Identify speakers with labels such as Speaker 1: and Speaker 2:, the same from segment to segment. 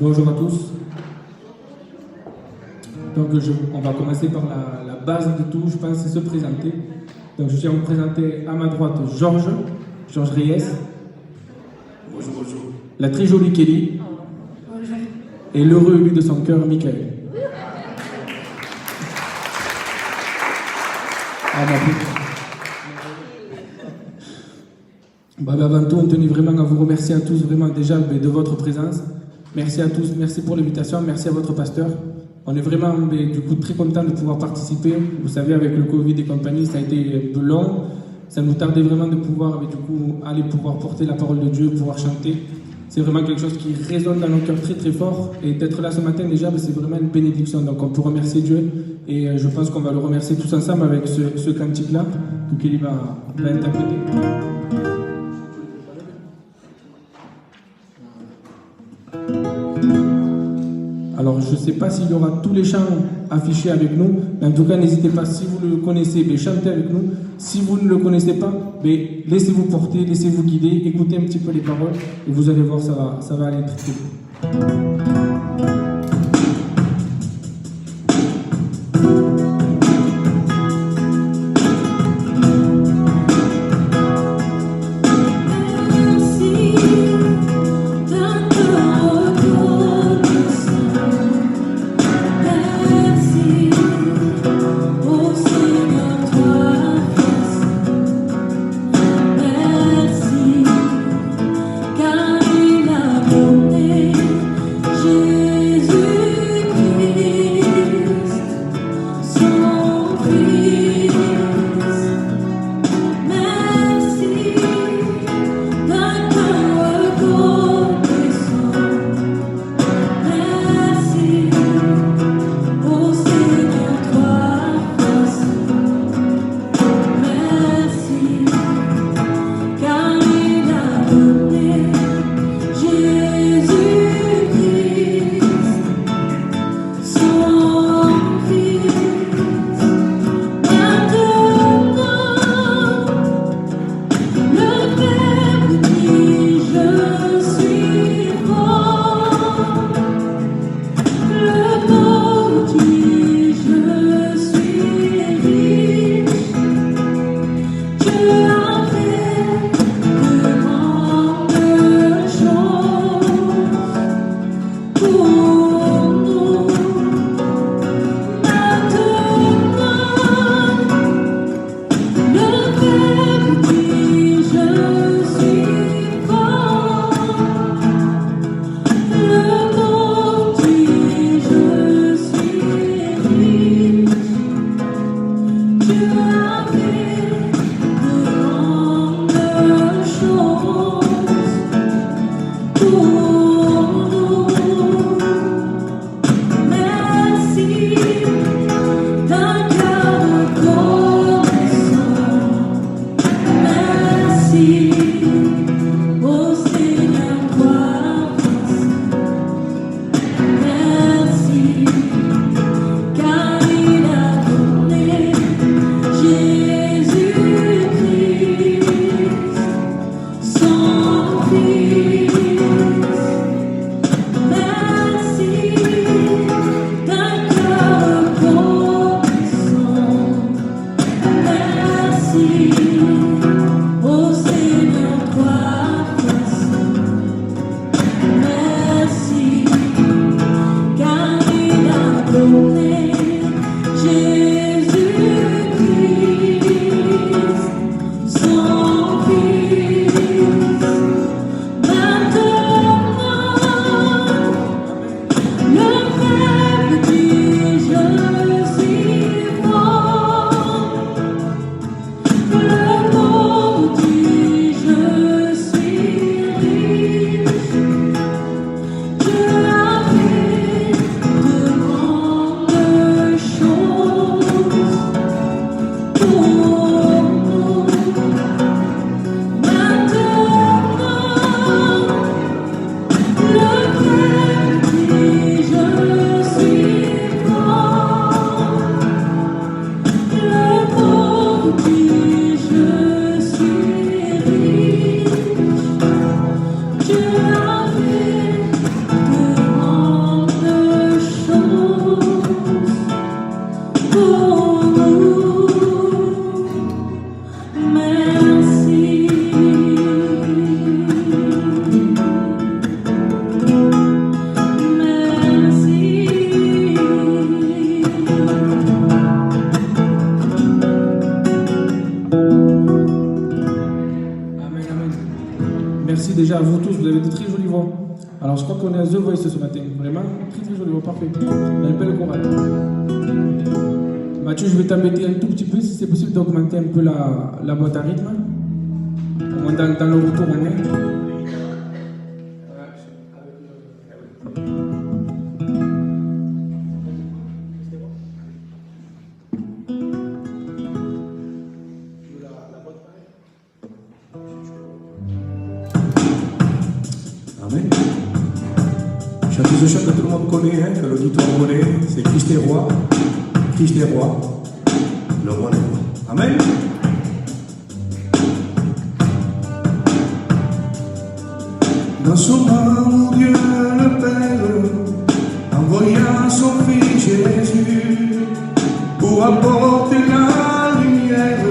Speaker 1: Bonjour à tous. Donc on va commencer par la base de tout, je pense, c'est se présenter. Donc je tiens à vous présenter à ma droite Georges Reyes.
Speaker 2: Bonjour, bonjour.
Speaker 1: La très jolie Kelly.
Speaker 3: Bonjour.
Speaker 1: Et l'heureux élu de son cœur, Michael. Ah, avant tout, on tenait vraiment à vous remercier à tous, vraiment déjà de votre présence. Merci à tous, merci pour l'invitation, merci à votre pasteur. On est vraiment du coup très content de pouvoir participer. Vous savez, avec le Covid et compagnie, ça a été un peu long. Ça nous tardait vraiment de pouvoir du coup aller pouvoir porter la parole de Dieu, pouvoir chanter. C'est vraiment quelque chose qui résonne dans nos cœurs très très fort. Et d'être là ce matin déjà, c'est vraiment une bénédiction. Donc on peut remercier Dieu. Et je pense qu'on va le remercier tous ensemble avec ce cantique-là que Kelly va interpréter. Alors, je ne sais pas s'il y aura tous les chants affichés avec nous, mais en tout cas, n'hésitez pas, si vous le connaissez, chantez avec nous. Si vous ne le connaissez pas, laissez-vous porter, laissez-vous guider, écoutez un petit peu les paroles, et vous allez voir, ça va aller très très bien.
Speaker 3: Car il a donné Jésus.
Speaker 1: déjà, vous tous, vous avez de très jolies voix. Alors je crois qu'on est à The Voice ce matin. Vraiment, très très jolie voix, parfait. On a une belle chorale. Mathieu, je vais t'embêter un tout petit peu, si c'est possible d'augmenter un peu la boîte à rythme. Au moins dans le retour au moins.
Speaker 2: Amen. Chanteuse de chant que tout le monde connaît, hein, que l'auditoire connaît, c'est Christ est roi. Christ est roi. Le roi des rois. Amen. Dans son amour, Dieu le Père envoya son Fils Jésus pour apporter la lumière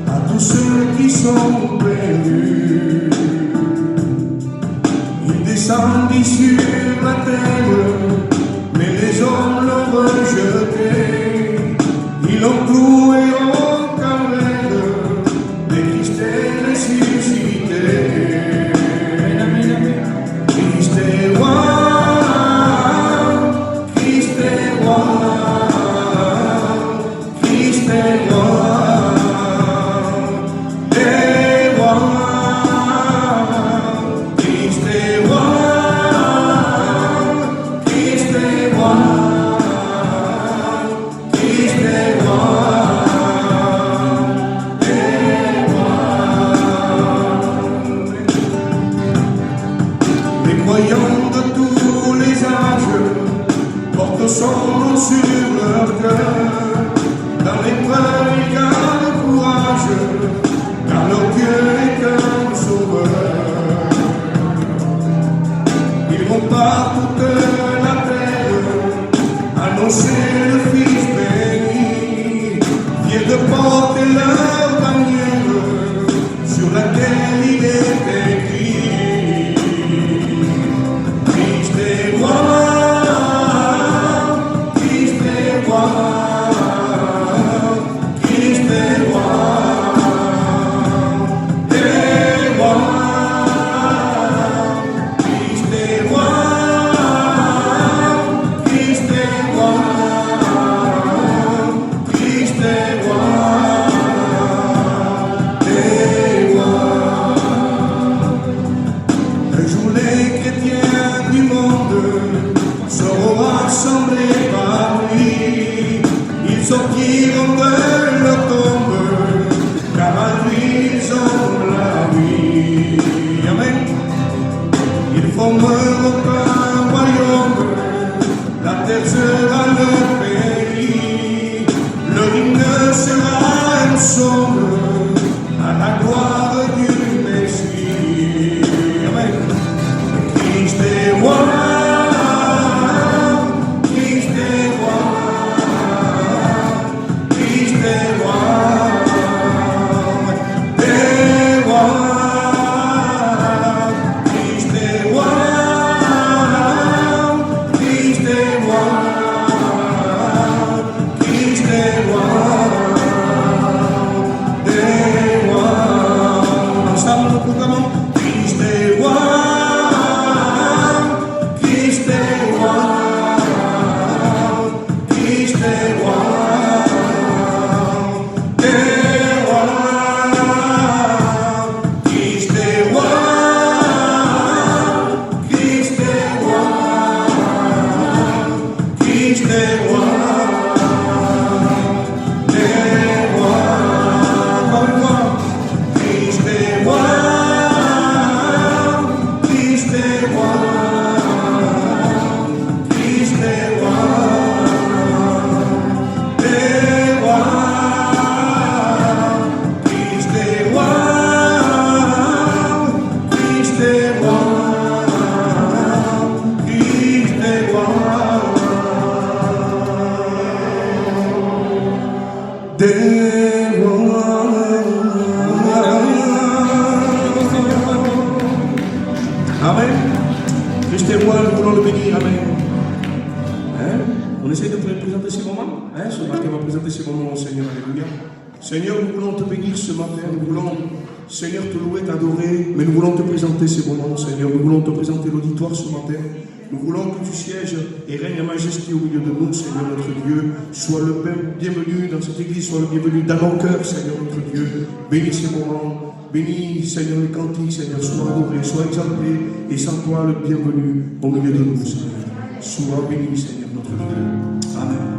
Speaker 2: à tous ceux qui sont perdus. Il descendit sur la terre, mais les hommes l'ont rejeté. Ils l'ont cloué au calvaire, mais Christ est ressuscité. Christ est roi, Christ est roi, Christ est roi. Croyants de tous les âges portent son nom sur leur cœur. Dans l'épreuve, ils gardent courage, car leur Dieu est un sauveur. Ils vont par toute la terre annoncer le Fils béni, fiers de porter leur bannière sur laquelle il est écrit. Rassemblés par lui, ils sortiront de leur tombe, car à lui ils ont la vie. Amen. Ils formeront un royaume, la terre sera leur pays, leur hymne sera un psaume à la gloire du Messie. Amen. Christ est roi. Amen. Christ est roi, nous voulons le bénir. Amen. Hein? On essaie de présenter ces moments. Hein? Ce matin, on va présenter ces moments au Seigneur. Alléluia. Seigneur, nous voulons te bénir ce matin. Nous voulons Seigneur, te louer, t'adorer, mais nous voulons te présenter ces moments, Seigneur. Nous voulons te présenter l'auditoire ce matin. Nous voulons que tu sièges et règnes en majesté au milieu de nous, Seigneur notre Dieu. Sois le bienvenu dans cette église, sois le bienvenu dans nos cœurs, Seigneur notre Dieu. Bénis ces moments, bénis, Seigneur, les cantiques, Seigneur. Sois adoré, sois exalté, et sans toi le bienvenu au milieu de nous, Seigneur. Sois béni, Seigneur notre Dieu. Amen.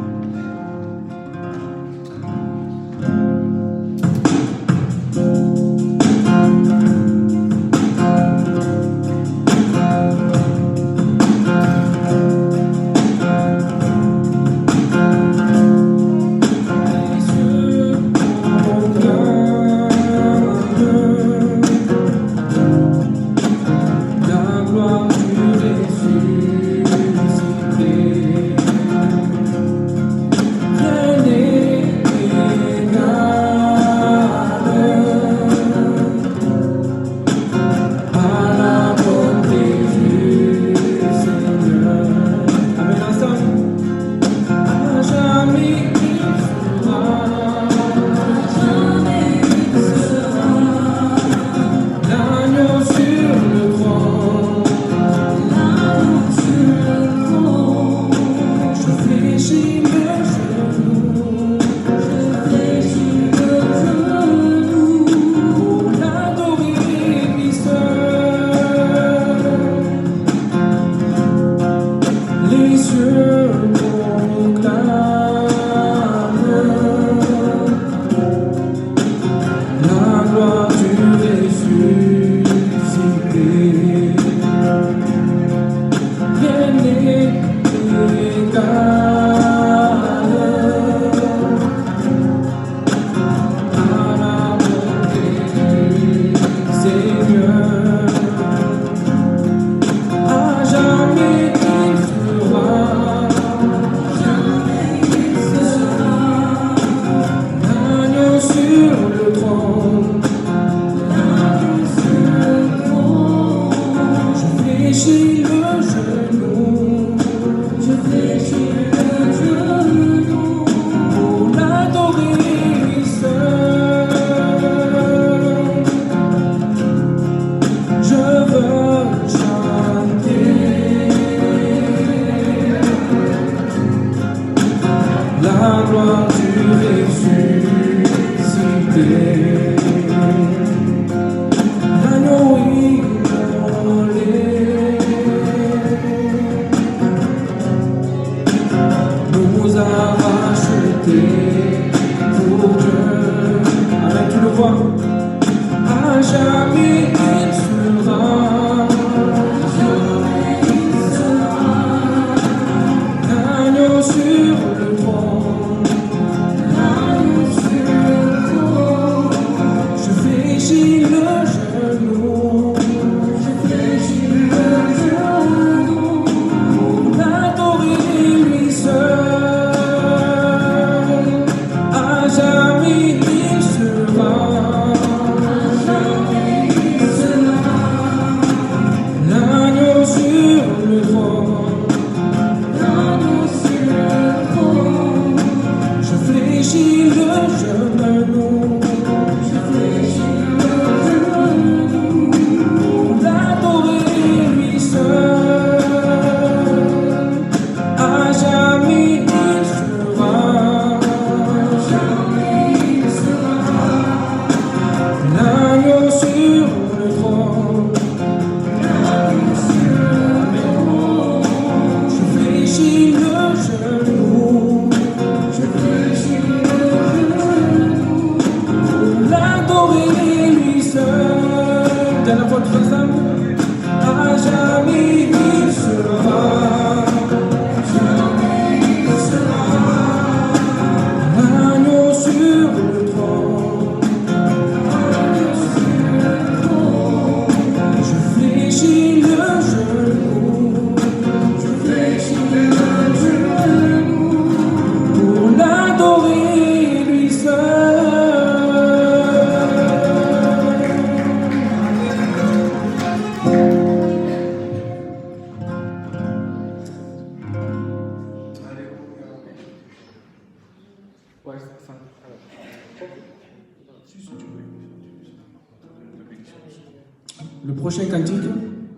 Speaker 1: Le prochain cantique,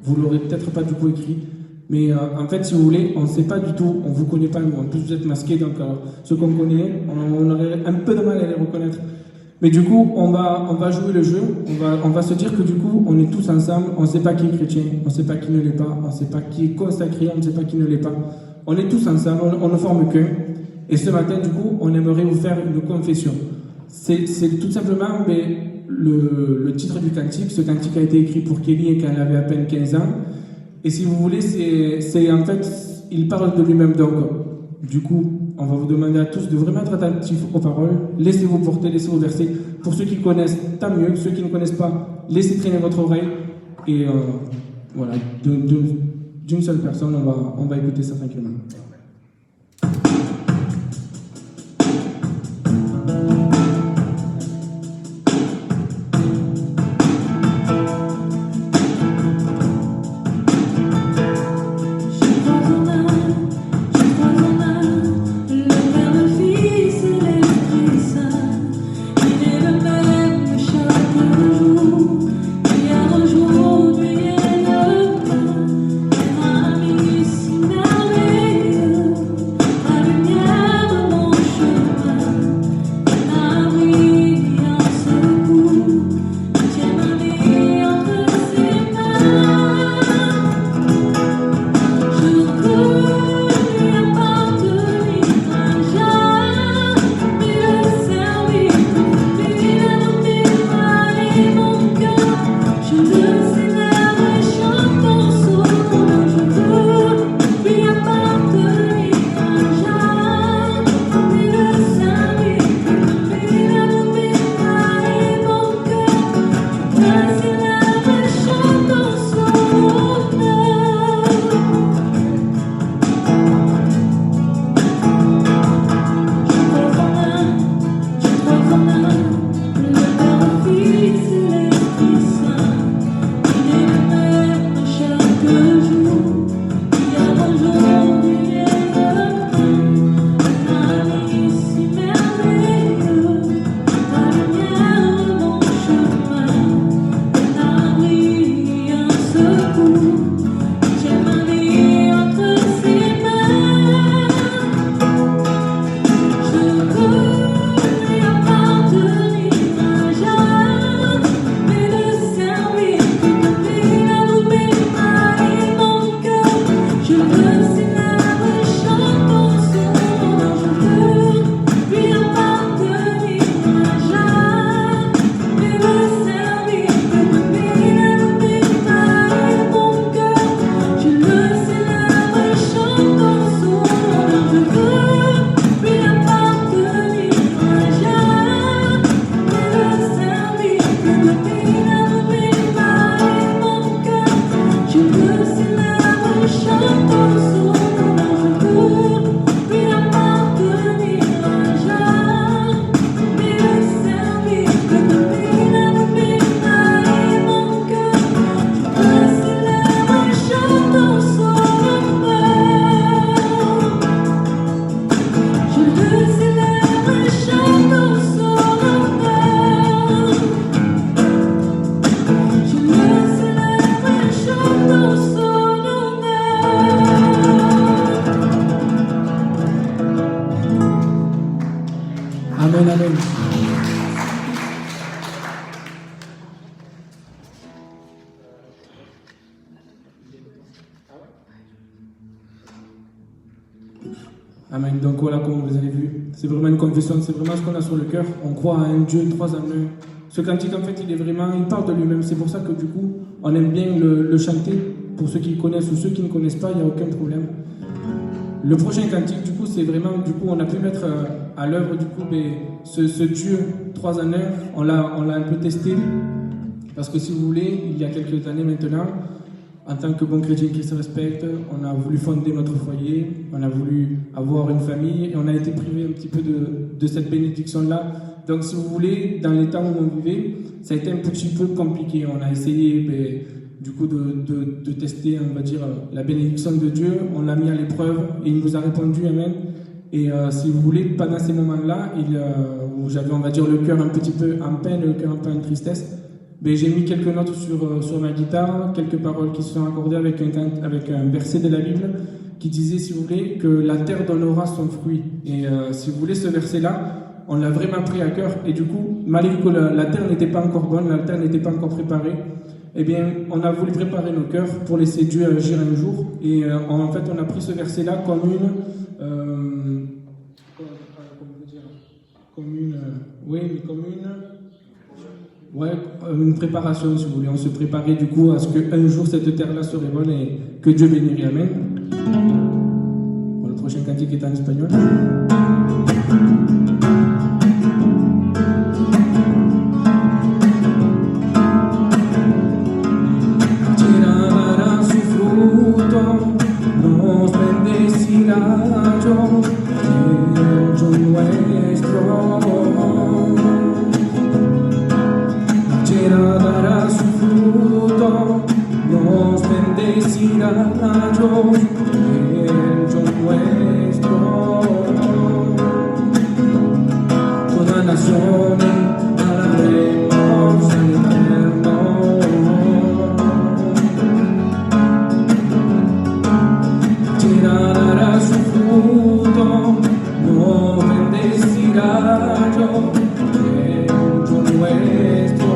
Speaker 1: vous l'aurez peut-être pas du coup écrit, mais en fait, si vous voulez, on ne sait pas du tout, on ne vous connaît pas, nous. En plus, vous êtes masqués, donc ceux qu'on connaît, on aurait un peu de mal à les reconnaître. Mais du coup, on va jouer le jeu, on va se dire que du coup, on est tous ensemble, on ne sait pas qui est chrétien, on ne sait pas qui ne l'est pas, on ne sait pas qui est consacré, on ne sait pas qui ne l'est pas. On est tous ensemble, on ne forme qu'un. Et ce matin, du coup, on aimerait vous faire une confession. C'est tout simplement le titre du cantique. Ce cantique a été écrit pour Kelly quand elle avait à peine 15 ans. Et si vous voulez, c'est en fait, il parle de lui-même. Donc, du coup, on va vous demander à tous de vraiment être attentifs aux paroles. Laissez-vous porter, laissez-vous verser. Pour ceux qui connaissent, tant mieux. Ceux qui ne connaissent pas, laissez traîner votre oreille. Et voilà, d'une seule personne, on va écouter ça tranquillement. Amen, amen. Amen. Donc voilà, comme vous avez vu, c'est vraiment une confession, c'est vraiment ce qu'on a sur le cœur. On croit à un Dieu, trois en un. Ce cantique, en fait, il parle de lui-même. C'est pour ça que du coup, on aime bien le chanter. Pour ceux qui le connaissent ou ceux qui ne connaissent pas, il n'y a aucun problème. Le prochain cantique, du coup, c'est vraiment, du coup, on a pu mettre à l'œuvre, du coup, ce Dieu trois en un. On l'a un peu testé. Parce que si vous voulez, il y a quelques années maintenant, en tant que bon chrétien qui se respecte, on a voulu fonder notre foyer, on a voulu avoir une famille et on a été privé un petit peu de cette bénédiction-là. Donc si vous voulez, dans les temps où on vivait, ça a été un petit peu compliqué. On a essayé du coup de tester, on va dire, la bénédiction de Dieu. On l'a mis à l'épreuve et il nous a répondu, amen. Et si vous voulez, pendant ces moments-là, où j'avais, on va dire, le cœur un petit peu en peine, le cœur un peu en tristesse, j'ai mis quelques notes sur ma guitare, quelques paroles qui se sont accordées avec un verset de la Bible qui disait, si vous voulez, que la terre donnera son fruit. Et si vous voulez, ce verset-là, on l'a vraiment pris à cœur. Et du coup, malgré que la terre n'était pas encore bonne, la terre n'était pas encore préparée, eh bien, on a voulu préparer nos cœurs pour laisser Dieu agir un jour. Et en fait, on a pris ce verset-là comme une préparation, si vous voulez. On se préparait du coup à ce qu'un jour cette terre-là serait bonne et que Dieu bénirait. Amen. Bon, le prochain cantique est en espagnol. Nos bendecirá yo, nuestro. Dará su fruto, nos bendecirá Dios, el yo nuestro. Toda nación alabaremos al Eterno. Dará su fruto, nos bendecirá Dios, el yo nuestro.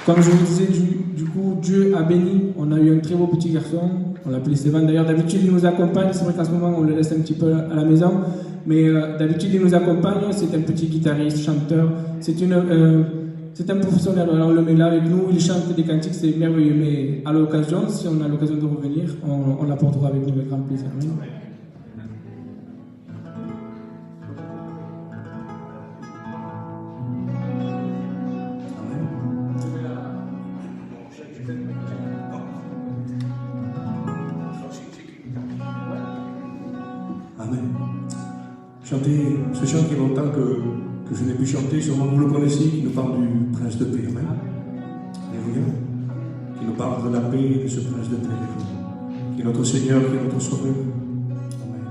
Speaker 1: Comme je vous disais, du coup, Dieu a béni. On a eu un très beau petit garçon. On l'appelait Stéphane. D'ailleurs, d'habitude, il nous accompagne. C'est vrai qu'en ce moment, on le laisse un petit peu à la maison. Mais d'habitude, il nous accompagne. C'est un petit guitariste, chanteur. C'est un professionnel. Alors, on le met là avec nous. Il chante des cantiques. C'est merveilleux. Mais à l'occasion, si on a l'occasion de revenir, on l'apportera avec nous avec grand plaisir.
Speaker 2: chanter ce chant qui est longtemps que je n'ai pu chanter, sûrement vous le connaissez, qui nous parle du prince de paix. Amen. Alléluia. Qui nous parle de la paix de ce prince de paix. Alléluia. Qui est notre Seigneur, qui est notre Sauveur. Amen.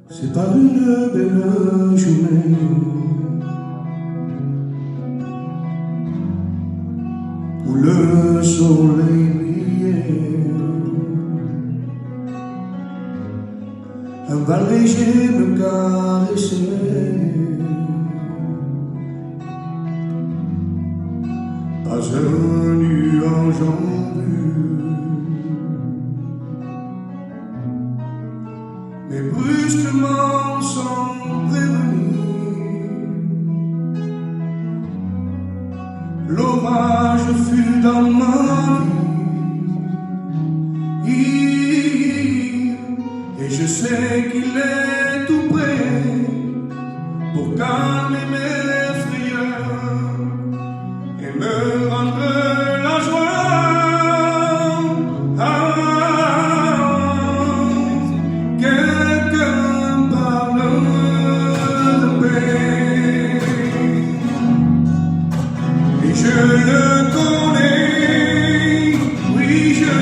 Speaker 2: C'est pas une belle journée où le soleil brillait, un vent léger me caressait, pas un nuage en vue, mais brusquement sans prévenir, l'orage fut dans ma vie, et je sais qu'il est tout près pour calmer mes frayeurs et me rendre la joie. Quelqu'un parle de paix, et je le connais, oui je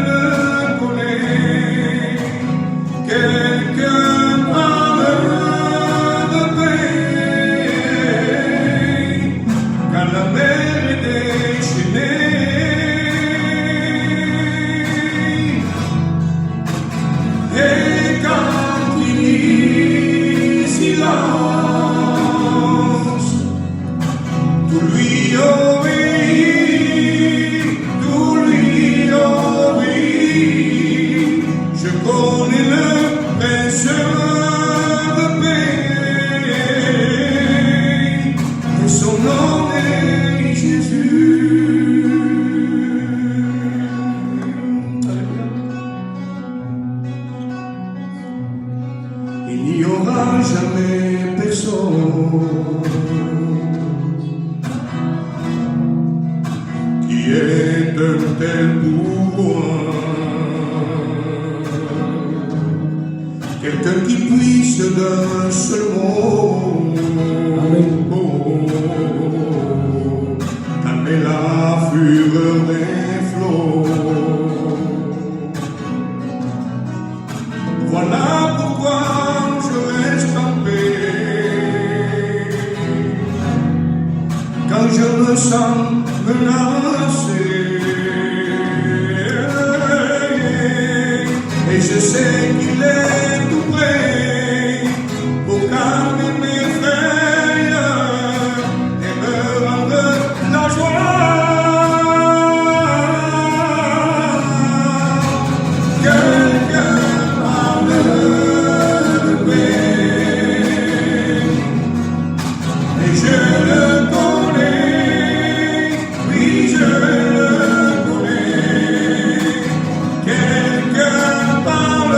Speaker 2: le connais. Quelqu'un parle de paix, quand la mer est déchaînée, et quand il y a silence, tout lui obéit, tout lui obéit. Je connais le prince de paix, et son nom est Jésus. Il n'y aura jamais personne qui ait un tel pouvoir, quelqu'un qui puisse d'un seul mot calmer la fureur des flots. Voilà pourquoi je reste en paix quand je me sens menacé, et je sais qu'il est tout près pour calmer mes frayeurs et me rendre la joie. Quelqu'un parle de paix, et je le connais, oui je le connais. Quelqu'un parle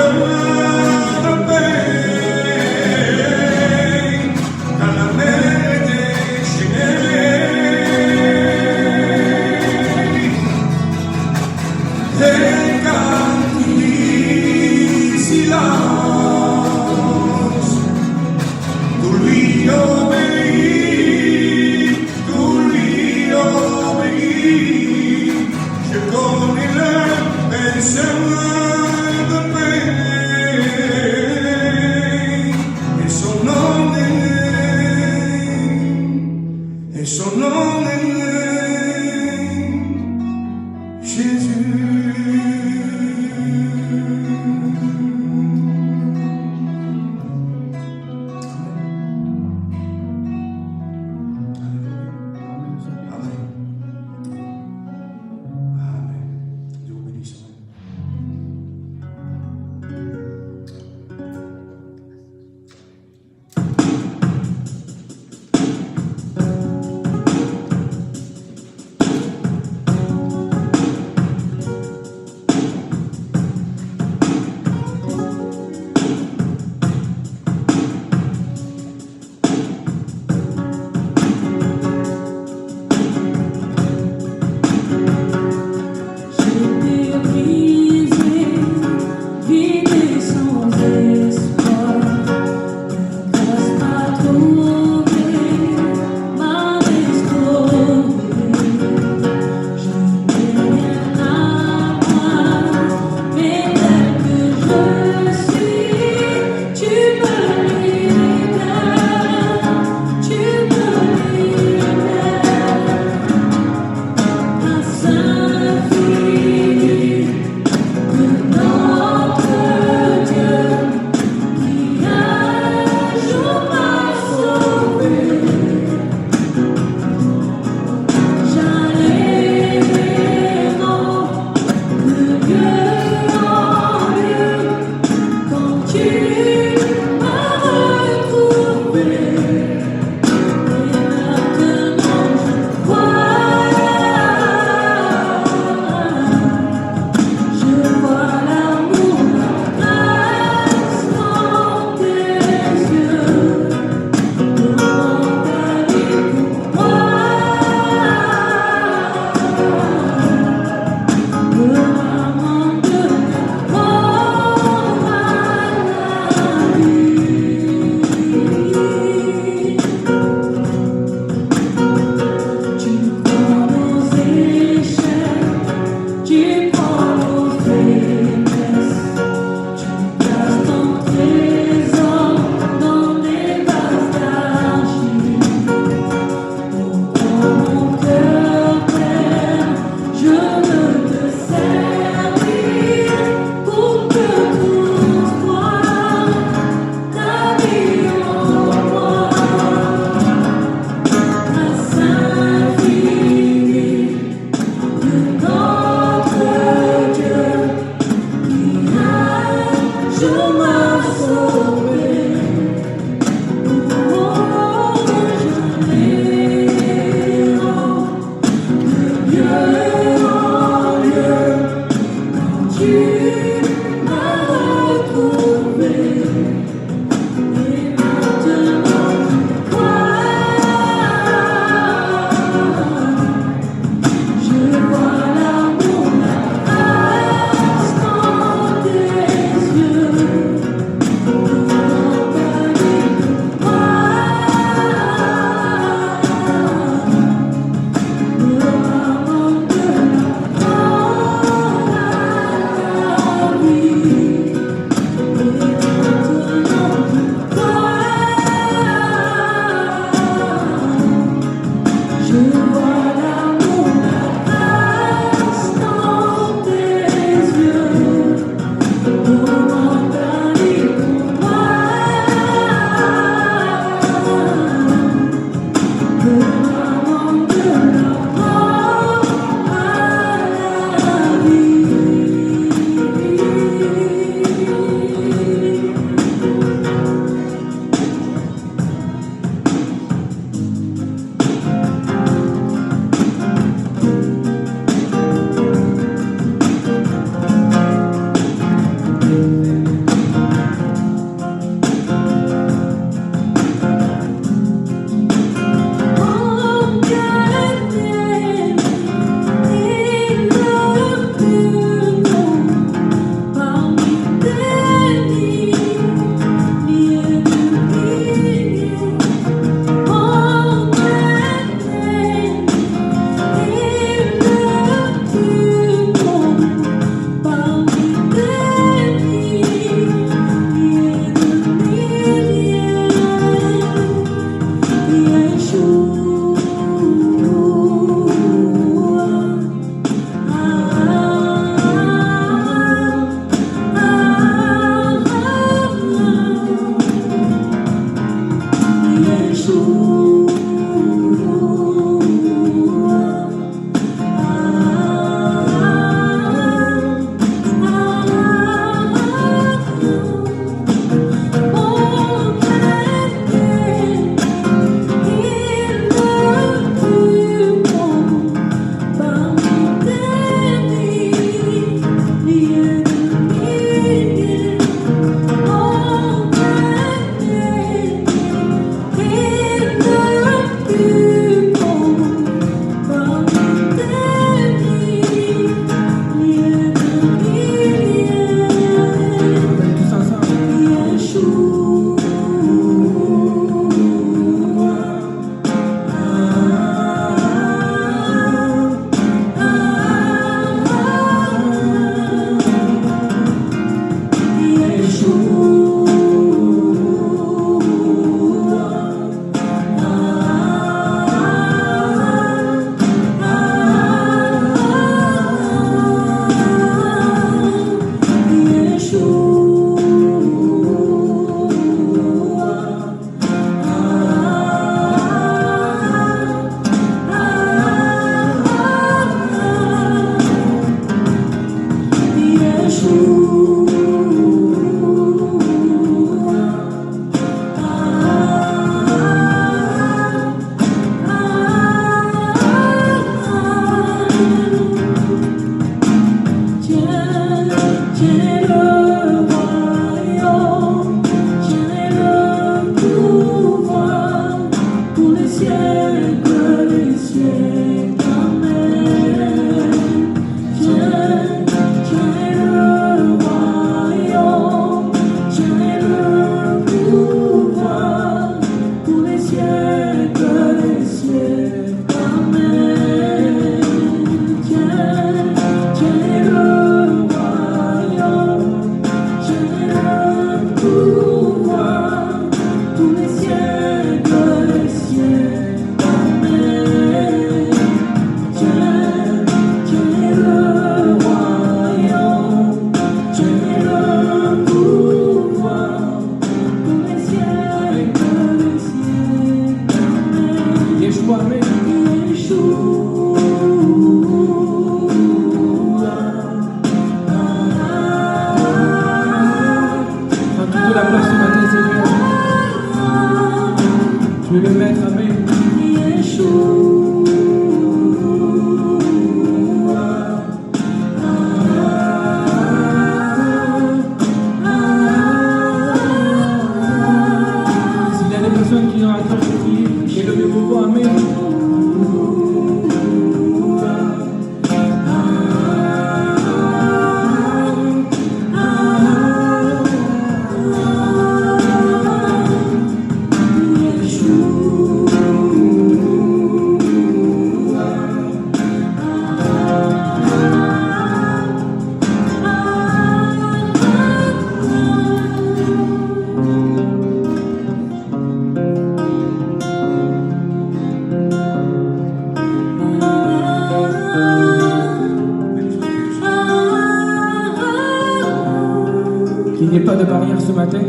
Speaker 1: qu'il n'y ait pas de barrière ce matin.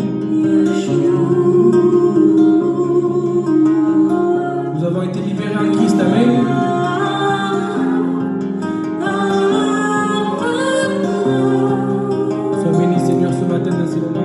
Speaker 1: Nous avons été libérés en Christ, amen. Sois béni, Seigneur, ce matin dans ces moments.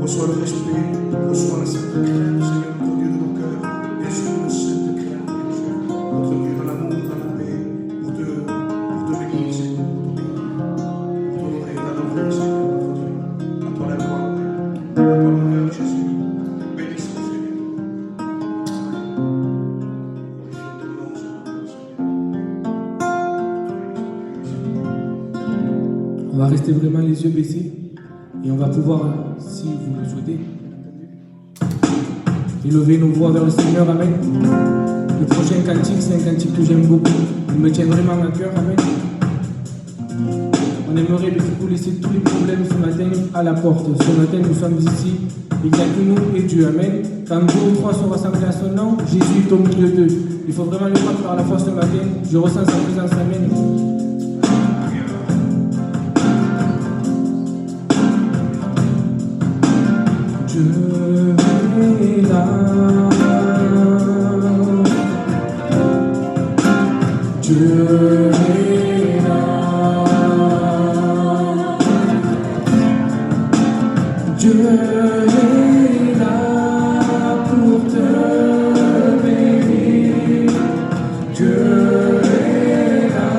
Speaker 1: Reçois le respect, reçois la sainte crainte, Seigneur, notre Dieu de nos cœurs, et sur la sainte crainte, notre Dieu dans l'amour, dans la paix, pour te bénir, Seigneur, pour t'honorer, t'adorer, Seigneur, notre Dieu. À toi la gloire, à toi l'honneur, Jésus, bénissons, Seigneur. On va rester vraiment les yeux baissés. Et on va pouvoir, si vous le souhaitez, élever nos voix vers le Seigneur, amen. Le prochain cantique, c'est un cantique que j'aime beaucoup. Il me tient vraiment à cœur, amen. On aimerait vous laisser tous les problèmes ce matin à la porte. Ce matin, nous sommes ici. Il n'y a que nous et Dieu, amen. Quand 2 ou 3 sont rassemblés à son nom, Jésus est au milieu d'eux. Il faut vraiment le prendre par la foi ce matin. Je ressens sa présence, amen. Dieu est là, Dieu est là, Dieu est là pour te bénir, Dieu est là,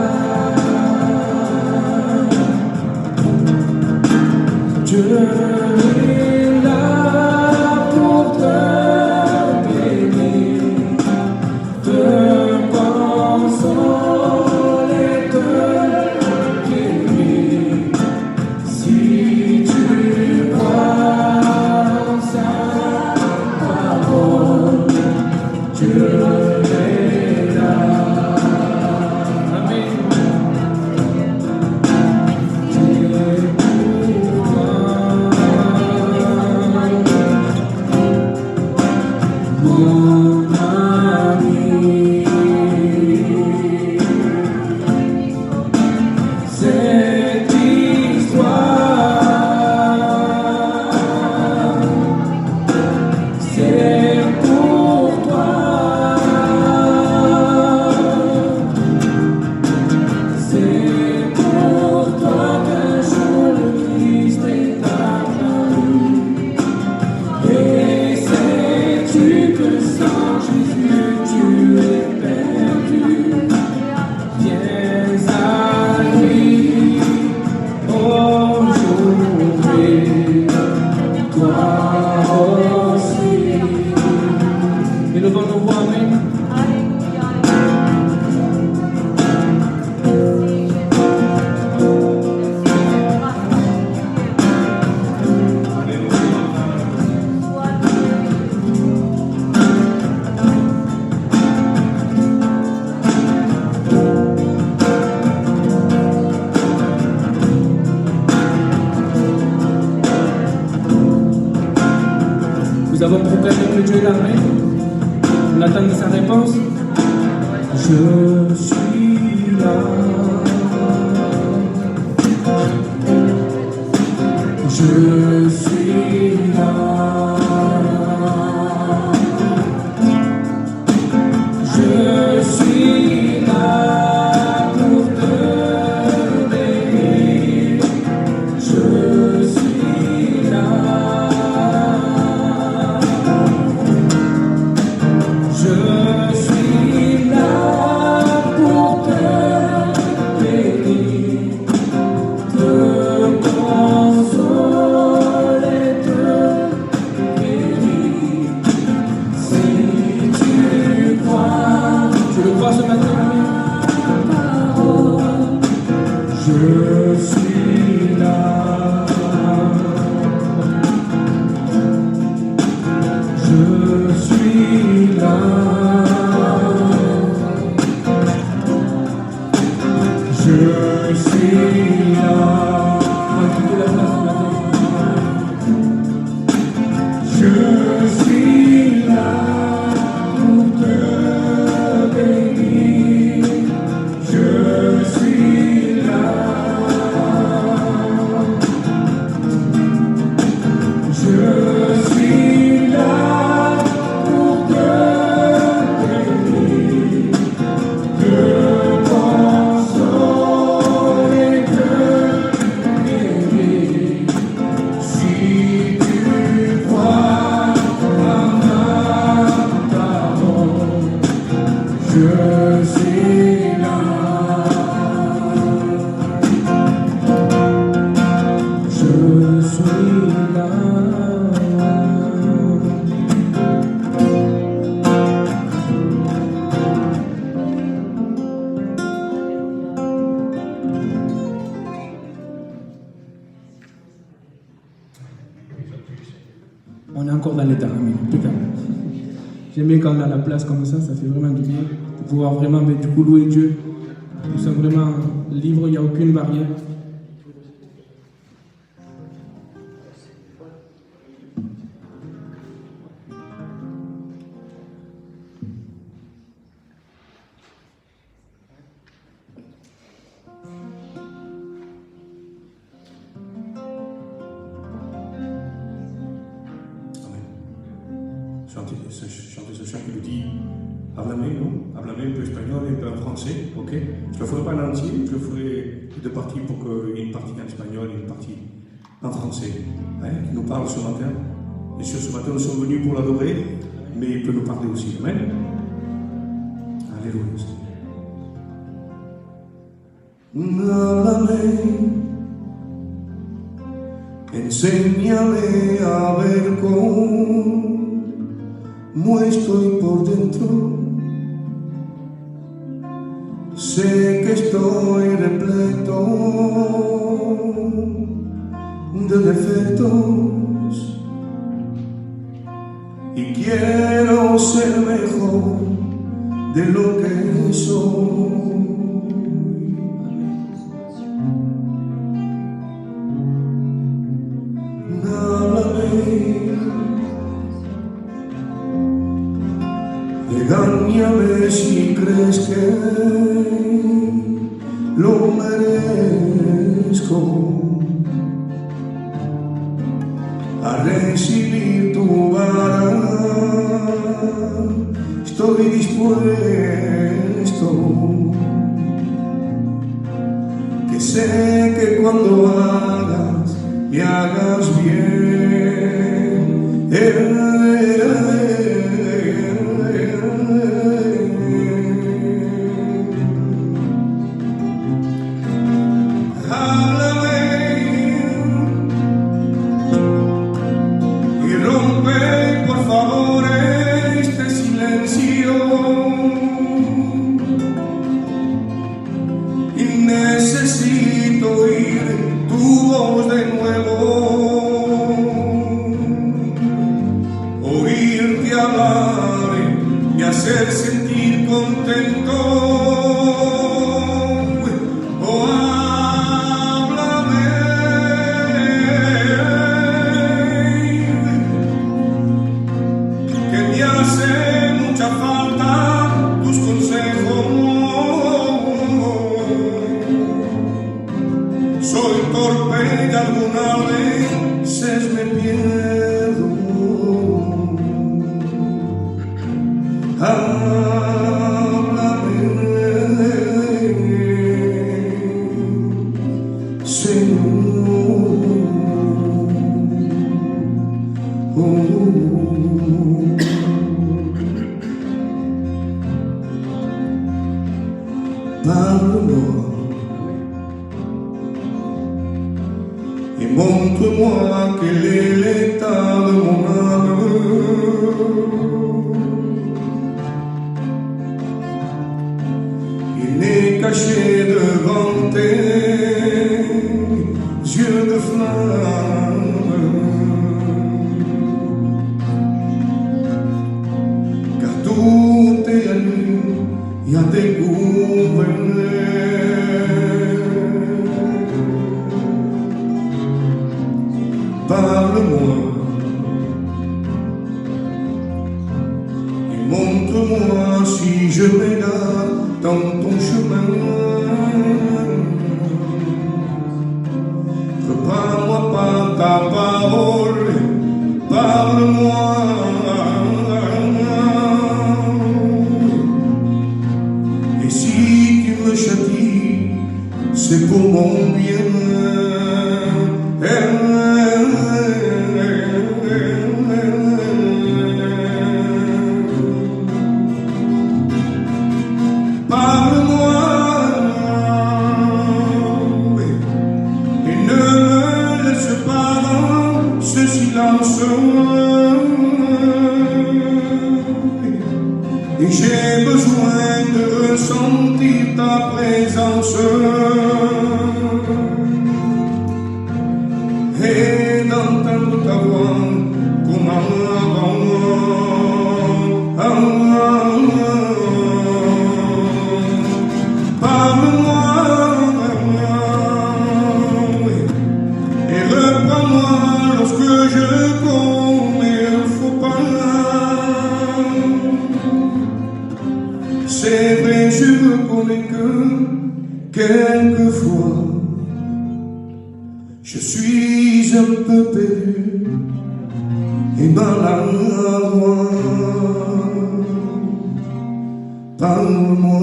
Speaker 1: Dieu est là. Nous avons proclamé que Dieu est là, amen. On attend sa réponse. Je suis là. Je suis là. Je suis là pour te bénir. Je suis là. On est encore dans l'état, mais impeccable. J'aime bien quand on a la place comme ça fait vraiment du bien. De pouvoir vraiment du coup louer Dieu. Nous sommes vraiment libres, il n'y a aucune barrière.
Speaker 2: Chanter ce chant qui nous dit háblame, non? Háblame un peu espagnol et un peu en français, ok? Je le ferai pas en entier, je le ferai deux parties pour qu'il y ait une partie en espagnol et une partie en français, hein, qui nous parle ce matin. Bien sûr, ce matin, nous sommes venus pour l'adorer, mais il peut nous parler aussi. Amen. Alléluia. Háblame, enséñame a ver cómo estoy por dentro. Sé que estoy repleto de defectos y quiero ser mejor de lo que soy. Engáñame si crees que lo merezco, a recibir tu vara estoy dispuesto, que sé que cuando hagas, me hagas bien. Necesito oír tu voz de nuevo, oírte hablar y hacer sentir contento. Oh, háblame, que me hace mucha falta tus consejos. Soy torpe y alguna vez me pierdo. Háblame, Señor. Parle-moi et montre-moi quel est l'état de mon âme. Il est caché devant tes yeux de flamme, car tout est à lui et à découvrir. Parle-moi et montre-moi si je m'égare dans ton chemin. Reprends-moi par ta parole, parle-moi. Et si tu me châties, c'est pour mon bien. Parle-moi et ne me laisse pas dans ce silence. Et j'ai besoin de ressentir ta présence et d'entendre ta voix comme C'est vrai, je reconnais que quelquefois je suis un peu perdu et maladroit. Parle-moi,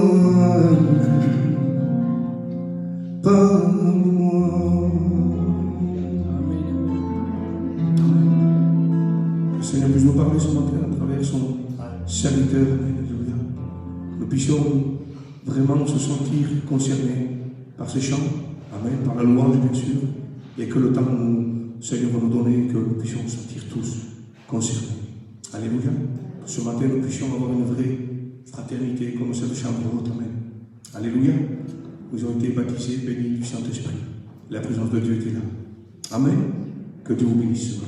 Speaker 2: parle-moi. Le Seigneur puisse nous parler ce matin à travers son serviteur. Alléluia. Nous puissions vraiment se sentir concernés par ces chants, amen, par la louange bien sûr, et que le temps nous, Seigneur, va nous donner, que nous puissions nous sentir tous concernés. Alléluia. Que ce matin nous puissions avoir une vraie fraternité comme cette chambre haute, amen. Alléluia. Nous avons été baptisés, bénis du Saint-Esprit. La présence de Dieu était là. Amen. Que Dieu vous bénisse ce matin.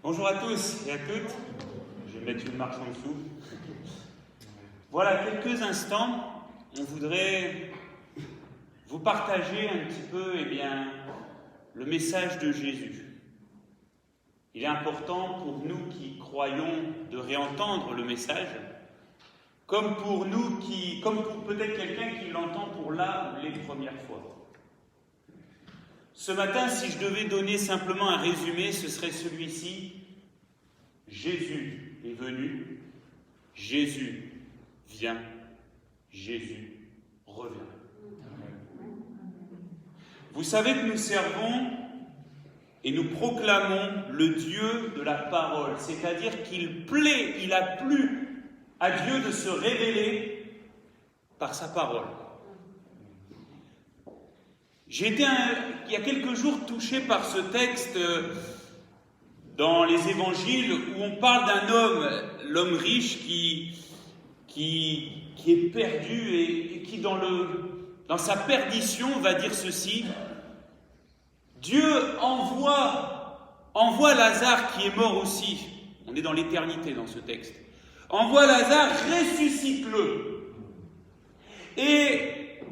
Speaker 3: Bonjour à tous et à toutes. Je vais mettre une marche en dessous. Voilà, quelques instants, on voudrait vous partager un petit peu le message de Jésus. Il est important pour nous qui croyons de réentendre le message, comme pour peut-être quelqu'un qui l'entend pour là les premières fois. Ce matin, si je devais donner simplement un résumé, ce serait celui-ci. Jésus est venu, Jésus vient, Jésus revient. Vous savez que nous servons et nous proclamons le Dieu de la parole, c'est-à-dire il a plu à Dieu de se révéler par sa parole. J'ai été, il y a quelques jours, touché par ce texte dans les évangiles où on parle d'un homme, l'homme riche qui est perdu et qui dans sa perdition va dire ceci: Dieu envoie Lazare qui est mort aussi. On est dans l'éternité dans ce texte. Envoie Lazare, ressuscite-le. Et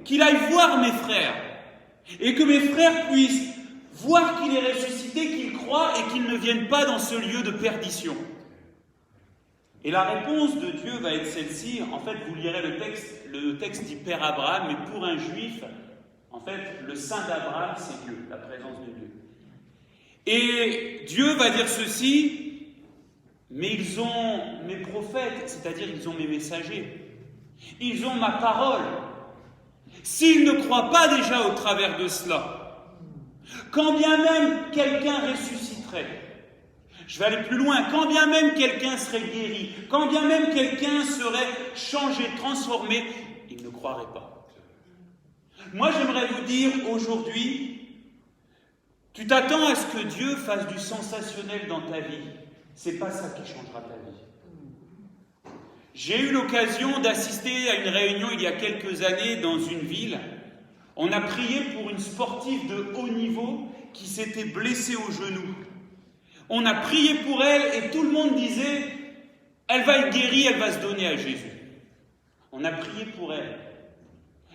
Speaker 3: qu'il aille voir mes frères. Et que mes frères puissent voir qu'il est ressuscité, qu'ils croient et qu'ils ne viennent pas dans ce lieu de perdition. Et la réponse de Dieu va être celle-ci. En fait, vous lirez le texte dit Père Abraham, mais pour un juif, en fait, le sein d'Abraham, c'est Dieu, la présence de Dieu. Et Dieu va dire ceci, mais ils ont mes prophètes, c'est-à-dire ils ont mes messagers. Ils ont ma parole. S'ils ne croient pas déjà au travers de cela, quand bien même quelqu'un ressusciterait, je vais aller plus loin, quand bien même quelqu'un serait guéri, quand bien même quelqu'un serait changé, transformé, ils ne croiraient pas. Moi, j'aimerais vous dire aujourd'hui, tu t'attends à ce que Dieu fasse du sensationnel dans ta vie. C'est pas ça qui changera ta vie. J'ai eu l'occasion d'assister à une réunion il y a quelques années dans une ville. On a prié pour une sportive de haut niveau qui s'était blessée au genou. On a prié pour elle et tout le monde disait « Elle va être guérie, elle va se donner à Jésus ». On a prié pour elle.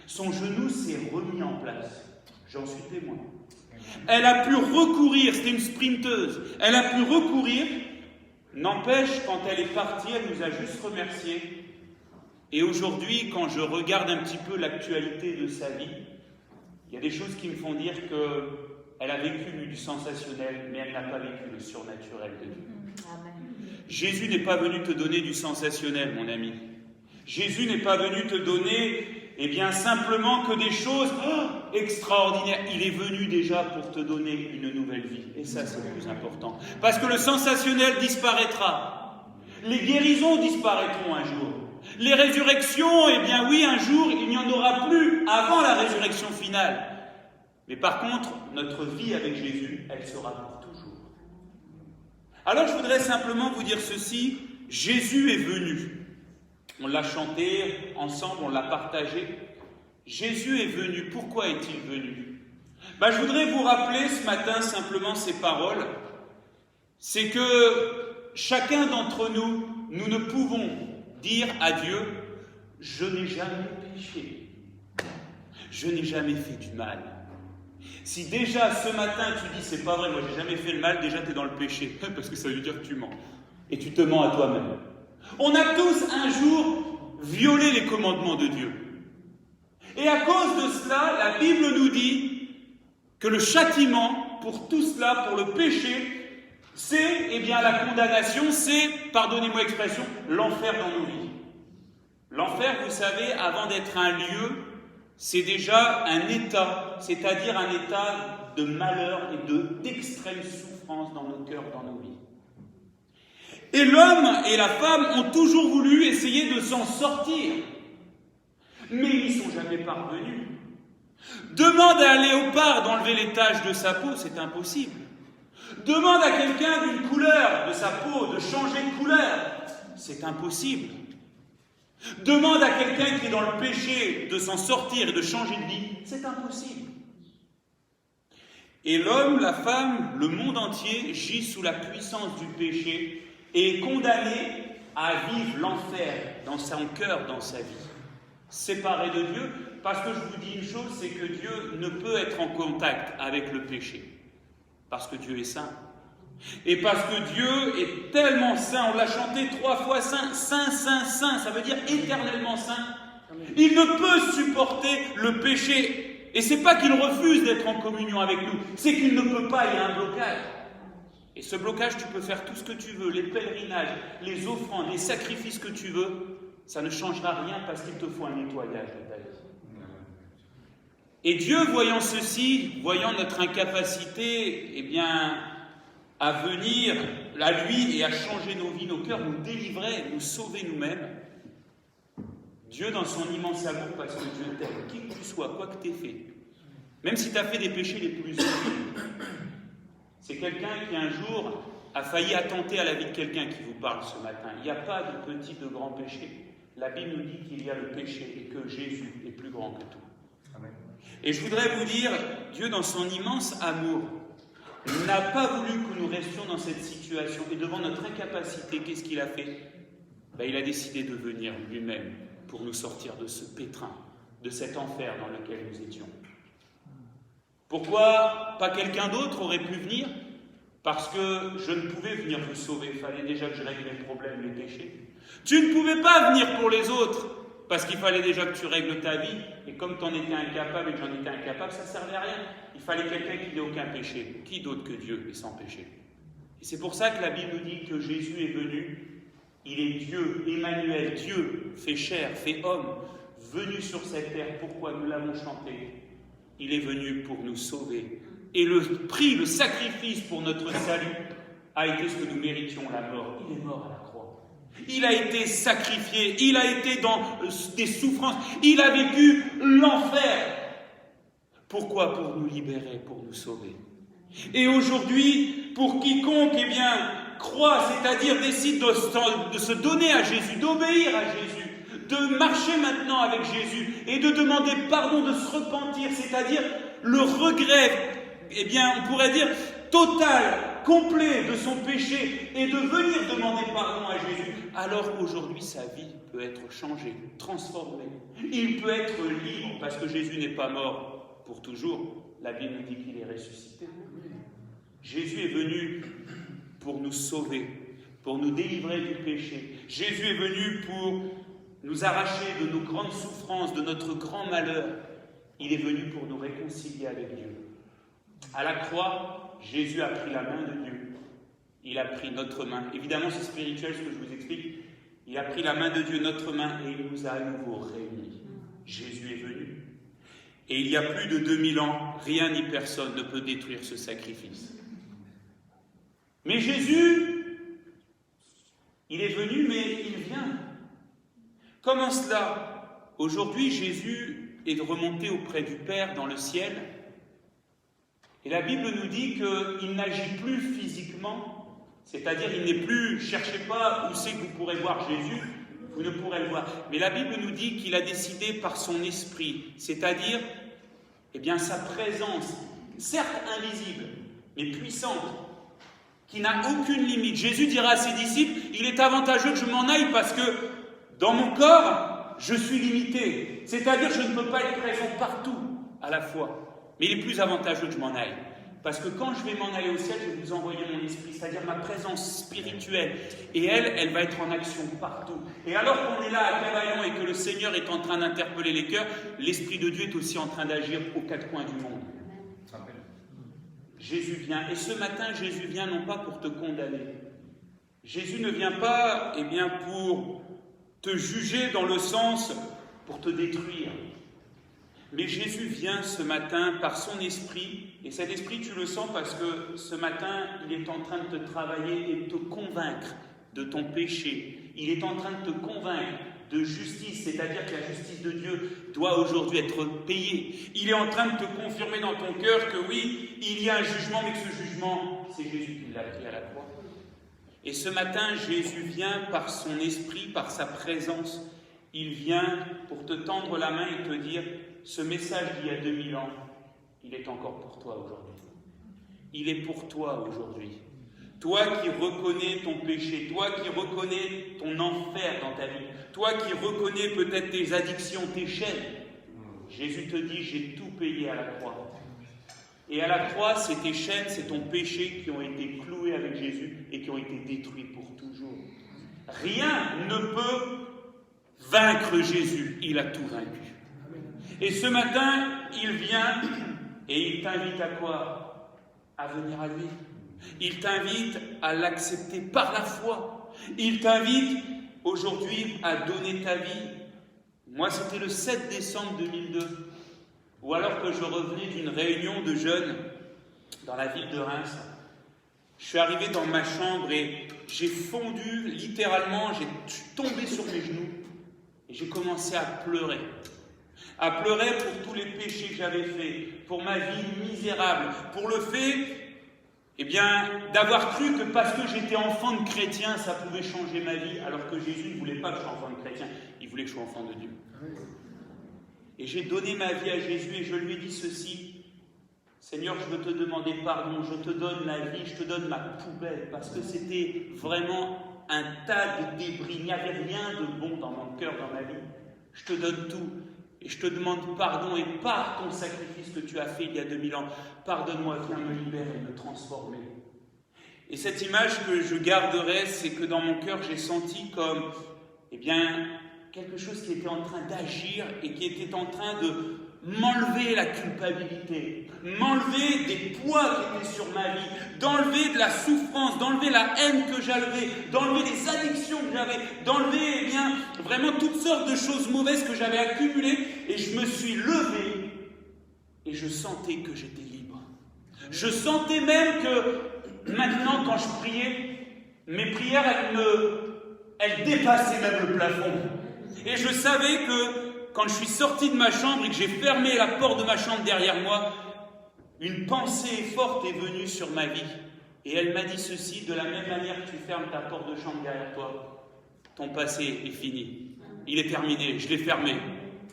Speaker 3: Son genou s'est remis en place. J'en suis témoin. Elle a pu recourir, c'était une sprinteuse, elle a pu recourir. N'empêche, quand elle est partie, elle nous a juste remerciés. Et aujourd'hui, quand je regarde un petit peu l'actualité de sa vie, il y a des choses qui me font dire qu'elle a vécu du sensationnel, mais elle n'a pas vécu le surnaturel de Dieu. Amen. Jésus n'est pas venu te donner du sensationnel, mon ami. Jésus n'est pas venu te donner, simplement que des choses extraordinaires. Il est venu déjà pour te donner une nouvelle vie. Et ça, c'est le plus important. Parce que le sensationnel disparaîtra. Les guérisons disparaîtront un jour. Les résurrections, eh bien oui, un jour, il n'y en aura plus avant la résurrection finale. Mais par contre, notre vie avec Jésus, elle sera pour toujours. Alors je voudrais simplement vous dire ceci, Jésus est venu. On l'a chanté ensemble, on l'a partagé. Jésus est venu. Pourquoi est-il venu ? Je voudrais vous rappeler ce matin simplement ces paroles. C'est que chacun d'entre nous, nous ne pouvons dire à Dieu, je n'ai jamais péché. Je n'ai jamais fait du mal. Si déjà ce matin tu dis, c'est pas vrai, moi j'ai jamais fait le mal, déjà tu es dans le péché. Parce que ça veut dire que tu mens. Et tu te mens à toi-même. On a tous un jour violé les commandements de Dieu. Et à cause de cela, la Bible nous dit que le châtiment pour tout cela, pour le péché, c'est, eh bien, la condamnation, c'est, pardonnez-moi l'expression, l'enfer dans nos vies. L'enfer, vous savez, avant d'être un lieu, c'est déjà un état, c'est-à-dire un état de malheur et d'extrême souffrance dans nos cœurs, dans nos vies. Et l'homme et la femme ont toujours voulu essayer de s'en sortir. Mais ils n'y sont jamais parvenus. Demande à un léopard d'enlever les taches de sa peau, c'est impossible. Demande à quelqu'un d'une couleur de sa peau de changer de couleur, c'est impossible. Demande à quelqu'un qui est dans le péché de s'en sortir et de changer de vie, c'est impossible. Et l'homme, la femme, le monde entier gît sous la puissance du péché et est condamné à vivre l'enfer dans son cœur, dans sa vie. Séparé de Dieu, parce que je vous dis une chose, c'est que Dieu ne peut être en contact avec le péché, parce que Dieu est saint. Et parce que Dieu est tellement saint, on l'a chanté 3 fois saint, saint, saint, saint, ça veut dire éternellement saint. Il ne peut supporter le péché. Et c'est pas qu'il refuse d'être en communion avec nous, c'est qu'il ne peut pas, il y a un blocage. Et ce blocage, tu peux faire tout ce que tu veux, les pèlerinages, les offrandes, les sacrifices que tu veux, ça ne changera rien parce qu'il te faut un nettoyage de ta vie. Et Dieu, voyant ceci, voyant notre incapacité, eh bien, à venir à lui et à changer nos vies, nos cœurs, nous délivrer, nous sauver nous-mêmes, Dieu, dans son immense amour, parce que Dieu t'aime, qui que tu sois, quoi que tu aies fait, même si tu as fait des péchés les plus horribles, c'est quelqu'un qui un jour a failli attenter à la vie de quelqu'un qui vous parle ce matin. Il n'y a pas de petit, de grand péché. La Bible nous dit qu'il y a le péché et que Jésus est plus grand que tout. Amen. Et je voudrais vous dire, Dieu, dans son immense amour, n'a pas voulu que nous restions dans cette situation. Et devant notre incapacité, qu'est-ce qu'il a fait ? Il a décidé de venir lui-même pour nous sortir de ce pétrin, de cet enfer dans lequel nous étions. Pourquoi pas quelqu'un d'autre aurait pu venir ? Parce que je ne pouvais venir vous sauver. Il fallait déjà que je règle les problèmes, les péchés. Tu ne pouvais pas venir pour les autres, parce qu'il fallait déjà que tu règles ta vie. Et comme tu en étais incapable et que j'en étais incapable, ça ne servait à rien. Il fallait quelqu'un qui n'ait aucun péché. Qui d'autre que Dieu est sans péché ? Et c'est pour ça que la Bible dit que Jésus est venu. Il est Dieu, Emmanuel, Dieu, fait chair, fait homme, venu sur cette terre. Pourquoi nous l'avons chanté ? Il est venu pour nous sauver. Et le prix, le sacrifice pour notre salut a été ce que nous méritions, la mort. Il est mort à la croix. Il a été sacrifié. Il a été dans des souffrances. Il a vécu l'enfer. Pourquoi ? Pour nous libérer, pour nous sauver. Et aujourd'hui, pour quiconque, eh bien, croit, c'est-à-dire décide de se donner à Jésus, d'obéir à Jésus, de marcher maintenant avec Jésus et de demander pardon, de se repentir, c'est-à-dire le regret, eh bien, on pourrait dire total, complet de son péché et de venir demander pardon à Jésus, alors aujourd'hui sa vie peut être changée, transformée. Il peut être libre parce que Jésus n'est pas mort pour toujours. La Bible dit qu'il est ressuscité. Jésus est venu pour nous sauver, pour nous délivrer du péché. Jésus est venu pour nous arracher de nos grandes souffrances, de notre grand malheur. Il est venu pour nous réconcilier avec Dieu. À la croix, Jésus a pris la main de Dieu. Il a pris notre main. Évidemment, c'est spirituel ce que je vous explique. Il a pris la main de Dieu, notre main, et il nous a à nouveau réunis. Jésus est venu. Et il y a plus de 2000 ans, rien ni personne ne peut détruire ce sacrifice. Mais Jésus, il est venu, mais il vient Comment cela? Aujourd'hui, Jésus est remonté auprès du Père dans le ciel. Et la Bible nous dit qu'il n'agit plus physiquement, c'est-à-dire il n'est plus, cherchez pas où c'est que vous pourrez voir Jésus, vous ne pourrez le voir. Mais la Bible nous dit qu'il a décidé par son esprit, c'est-à-dire sa présence, certes invisible, mais puissante, qui n'a aucune limite. Jésus dira à ses disciples, il est avantageux que je m'en aille parce que dans mon corps, je suis limité. C'est-à-dire que je ne peux pas être présent partout à la fois. Mais il est plus avantageux que je m'en aille. Parce que quand je vais m'en aller au ciel, je vais vous envoyer mon esprit, c'est-à-dire ma présence spirituelle. Et elle va être en action partout. Et alors qu'on est là à Cavaillon et que le Seigneur est en train d'interpeller les cœurs, l'Esprit de Dieu est aussi en train d'agir aux quatre coins du monde. Jésus vient. Et ce matin, Jésus vient non pas pour te condamner. Jésus ne vient pas pour te juger dans le sens pour te détruire. Mais Jésus vient ce matin par son esprit, et cet esprit tu le sens parce que ce matin il est en train de te travailler et de te convaincre de ton péché. Il est en train de te convaincre de justice, c'est-à-dire que la justice de Dieu doit aujourd'hui être payée. Il est en train de te confirmer dans ton cœur que oui, il y a un jugement, mais que ce jugement, c'est Jésus qui l'a pris à la croix. Et ce matin, Jésus vient par son esprit, par sa présence. Il vient pour te tendre la main et te dire, ce message d'il y a 2000 ans, il est encore pour toi aujourd'hui. Il est pour toi aujourd'hui. Toi qui reconnais ton péché, toi qui reconnais ton enfer dans ta vie, toi qui reconnais peut-être tes addictions, tes chaînes, Jésus te dit, j'ai tout payé à la croix. Et à la croix, c'est tes chaînes, c'est ton péché qui ont été cloués avec Jésus et qui ont été détruits pour toujours. Rien ne peut vaincre Jésus, il a tout vaincu. Et ce matin, il vient et il t'invite à quoi? À venir à lui. Il t'invite à l'accepter par la foi. Il t'invite aujourd'hui à donner ta vie. Moi, c'était le 7 décembre 2002, ou alors que je revenais d'une réunion de jeunes dans la ville de Reims. Je suis arrivé dans ma chambre et j'ai fondu, littéralement, je suis tombé sur mes genoux et j'ai commencé à pleurer. À pleurer pour tous les péchés que j'avais faits, pour ma vie misérable, pour le fait d'avoir cru que parce que j'étais enfant de chrétien, ça pouvait changer ma vie, alors que Jésus ne voulait pas que je sois enfant de chrétien, il voulait que je sois enfant de Dieu. Et j'ai donné ma vie à Jésus et je lui ai dit ceci, Seigneur, je veux te demander pardon, je te donne ma vie, je te donne ma poubelle, parce que c'était vraiment un tas de débris, il n'y avait rien de bon dans mon cœur, dans ma vie. Je te donne tout. Et je te demande pardon, et par ton sacrifice que tu as fait il y a 2000 ans, pardonne-moi, viens me libérer, me transformer. Et cette image que je garderai, c'est que dans mon cœur, j'ai senti comme, quelque chose qui était en train d'agir et qui était en train de m'enlever la culpabilité, m'enlever des poids qui étaient sur ma vie, d'enlever de la souffrance, d'enlever la haine que j'avais, d'enlever les addictions que j'avais, d'enlever vraiment toutes sortes de choses mauvaises que j'avais accumulées, et je me suis levé et je sentais que j'étais libre. Je sentais même que maintenant quand je priais, mes prières elles dépassaient même le plafond. Et je savais que quand je suis sorti de ma chambre et que j'ai fermé la porte de ma chambre derrière moi, une pensée forte est venue sur ma vie. Et elle m'a dit ceci, de la même manière que tu fermes ta porte de chambre derrière toi, ton passé est fini. Il est terminé, je l'ai fermé.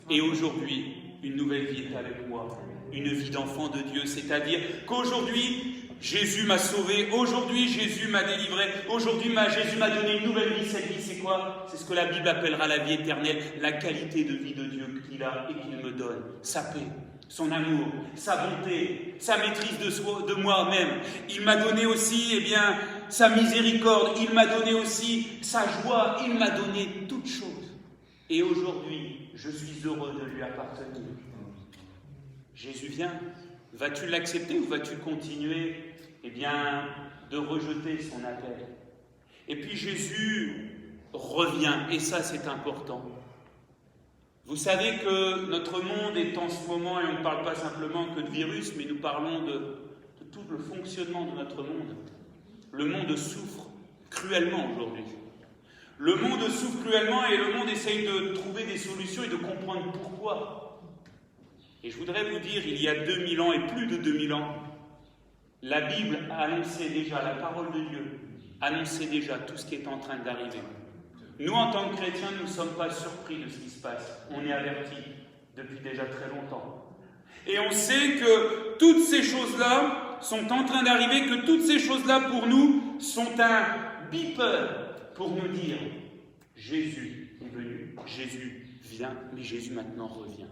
Speaker 3: Et aujourd'hui, une nouvelle vie est avec moi. Une vie d'enfant de Dieu, c'est-à-dire qu'aujourd'hui, Jésus m'a sauvé, aujourd'hui Jésus m'a délivré, aujourd'hui Jésus m'a donné une nouvelle vie. Cette vie, c'est quoi? C'est ce que la Bible appellera la vie éternelle, la qualité de vie de Dieu qu'il a et qu'il me donne, sa paix, son amour, sa bonté, sa maîtrise de moi-même. Il m'a donné aussi sa miséricorde, il m'a donné aussi sa joie, il m'a donné toutes choses. Et aujourd'hui, je suis heureux de lui appartenir. Jésus vient. Vas-tu l'accepter ou vas-tu continuer de rejeter son appel? Et puis Jésus revient, et ça c'est important. Vous savez que notre monde est en ce moment, et on ne parle pas simplement que de virus, mais nous parlons de tout le fonctionnement de notre monde. Le monde souffre cruellement aujourd'hui. Le monde souffre cruellement et le monde essaye de trouver des solutions et de comprendre pourquoi. Et je voudrais vous dire, il y a 2000 ans et plus de 2000 ans, la Bible annonçait déjà, la parole de Dieu annonçait déjà tout ce qui est en train d'arriver. Nous, en tant que chrétiens, nous ne sommes pas surpris de ce qui se passe. On est avertis depuis déjà très longtemps. Et on sait que toutes ces choses-là sont en train d'arriver, que toutes ces choses-là pour nous sont un beeper pour nous dire Jésus est venu, Jésus vient, mais Jésus maintenant revient.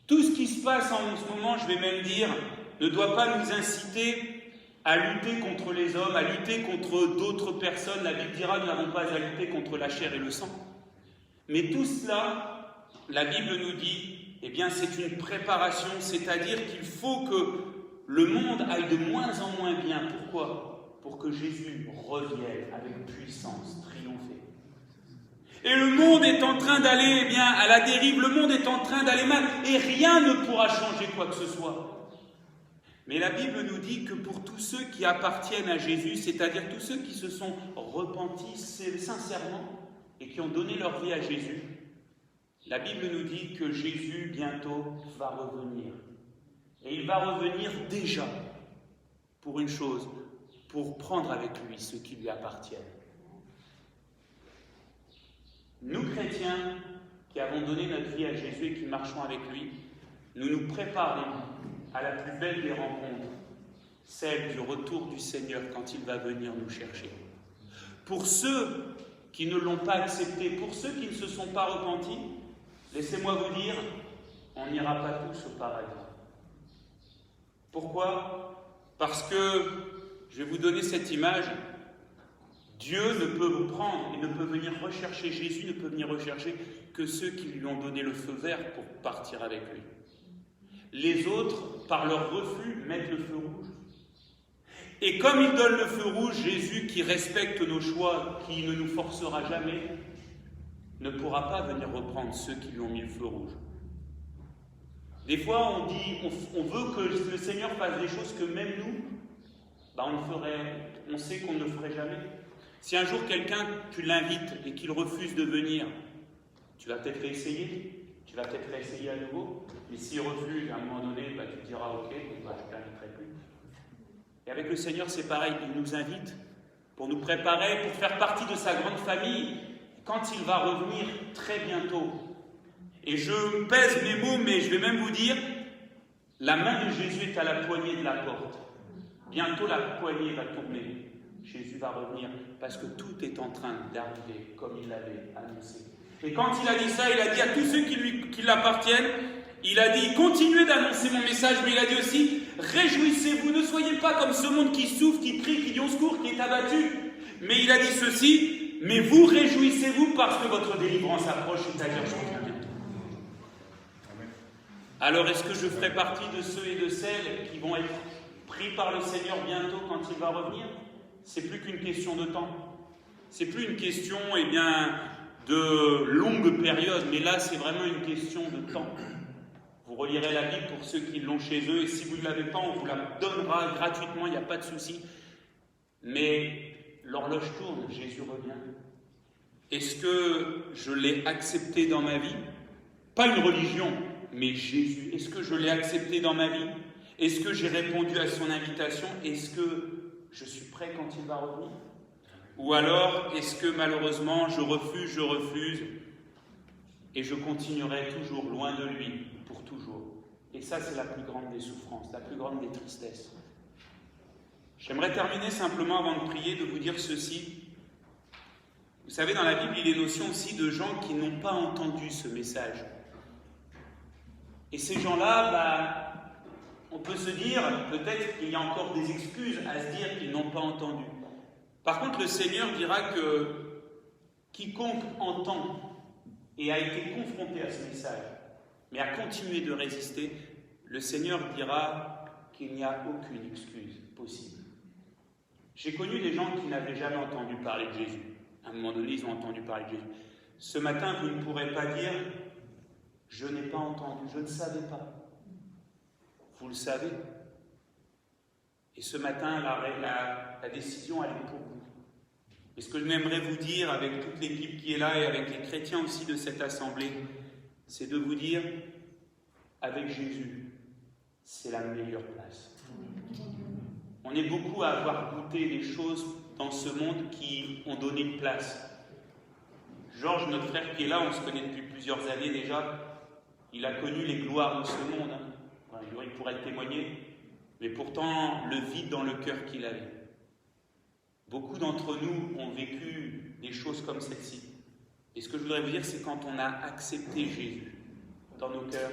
Speaker 3: Tout ce qui se passe en ce moment, je vais même dire, ne doit pas nous inciter à lutter contre les hommes, à lutter contre d'autres personnes. La Bible dira, nous n'avons pas à lutter contre la chair et le sang. Mais tout cela, la Bible nous dit, eh bien c'est une préparation, c'est-à-dire qu'il faut que le monde aille de moins en moins bien. Pourquoi ? Pour que Jésus revienne avec puissance, triompher. Et le monde est en train d'aller à la dérive, le monde est en train d'aller mal, et rien ne pourra changer quoi que ce soit. Mais la Bible nous dit que pour tous ceux qui appartiennent à Jésus, c'est-à-dire tous ceux qui se sont repentis sincèrement et qui ont donné leur vie à Jésus, la Bible nous dit que Jésus bientôt va revenir. Et il va revenir déjà pour une chose, pour prendre avec lui ceux qui lui appartiennent. Nous, chrétiens, qui avons donné notre vie à Jésus et qui marchons avec lui, nous nous préparons à la plus belle des rencontres, celle du retour du Seigneur quand il va venir nous chercher. Pour ceux qui ne l'ont pas accepté, pour ceux qui ne se sont pas repentis, laissez-moi vous dire, on n'ira pas tous au paradis. Pourquoi ? Parce que, je vais vous donner cette image, Dieu ne peut vous prendre et ne peut venir rechercher, Jésus ne peut venir rechercher que ceux qui lui ont donné le feu vert pour partir avec lui. Les autres, par leur refus, mettent le feu rouge. Et comme il donne le feu rouge, Jésus, qui respecte nos choix, qui ne nous forcera jamais, ne pourra pas venir reprendre ceux qui lui ont mis le feu rouge. Des fois, on dit, on veut que le Seigneur fasse des choses que même nous, on sait qu'on ne le ferait jamais. Si un jour quelqu'un, tu l'invites et qu'il refuse de venir, tu vas peut-être réessayer. Tu vas peut-être réessayer à nouveau, mais s'il refuse, à un moment donné, tu te diras ok, je ne t'inviterai plus. Et avec le Seigneur, c'est pareil, il nous invite pour nous préparer, pour faire partie de sa grande famille, quand il va revenir très bientôt. Et je pèse mes mots, mais je vais même vous dire, la main de Jésus est à la poignée de la porte. Bientôt la poignée va tourner. Jésus va revenir, parce que tout est en train d'arriver comme il l'avait annoncé. Et quand il a dit ça, il a dit à tous ceux qui l'appartiennent, il a dit, continuez d'annoncer mon message, mais il a dit aussi, réjouissez-vous, ne soyez pas comme ce monde qui souffre, qui crie, qui dit au secours, qui est abattu. Mais il a dit ceci, mais vous réjouissez-vous parce que votre délivrance approche, c'est-à-dire je reviens bientôt. Alors est-ce que je ferai partie de ceux et de celles qui vont être pris par le Seigneur bientôt quand il va revenir ? C'est plus qu'une question de temps. C'est plus une question, de longue période, mais là c'est vraiment une question de temps. Vous relirez la Bible pour ceux qui l'ont chez eux, et si vous ne l'avez pas, on vous la donnera gratuitement, il n'y a pas de souci. Mais l'horloge tourne, Jésus revient. Est-ce que je l'ai accepté dans ma vie ? Pas une religion, mais Jésus. Est-ce que je l'ai accepté dans ma vie ? Est-ce que j'ai répondu à son invitation ? Est-ce que je suis prêt quand il va revenir ? Ou alors, est-ce que malheureusement, je refuse, et je continuerai toujours loin de lui, pour toujours. Et ça, c'est la plus grande des souffrances, la plus grande des tristesses. J'aimerais terminer simplement, avant de prier, de vous dire ceci. Vous savez, dans la Bible, il est notion aussi de gens qui n'ont pas entendu ce message. Et ces gens-là, on peut se dire, peut-être qu'il y a encore des excuses à se dire qu'ils n'ont pas entendu. Par contre, le Seigneur dira que quiconque entend et a été confronté à ce message, mais a continué de résister, le Seigneur dira qu'il n'y a aucune excuse possible. J'ai connu des gens qui n'avaient jamais entendu parler de Jésus. À un moment donné, ils ont entendu parler de Jésus. Ce matin, vous ne pourrez pas dire « je n'ai pas entendu, je ne savais pas ». Vous le savez. Et ce matin, la décision, elle est pour vous. Et ce que j'aimerais vous dire avec toute l'équipe qui est là et avec les chrétiens aussi de cette assemblée, c'est de vous dire, avec Jésus, c'est la meilleure place. On est beaucoup à avoir goûté des choses dans ce monde qui ont donné une place. Georges, notre frère qui est là, on se connaît depuis plusieurs années déjà, il a connu les gloires de ce monde. Enfin, il pourrait le témoigner, mais pourtant le vide dans le cœur qu'il avait. Beaucoup d'entre nous ont vécu des choses comme celle-ci. Et ce que je voudrais vous dire, c'est quand on a accepté Jésus dans nos cœurs,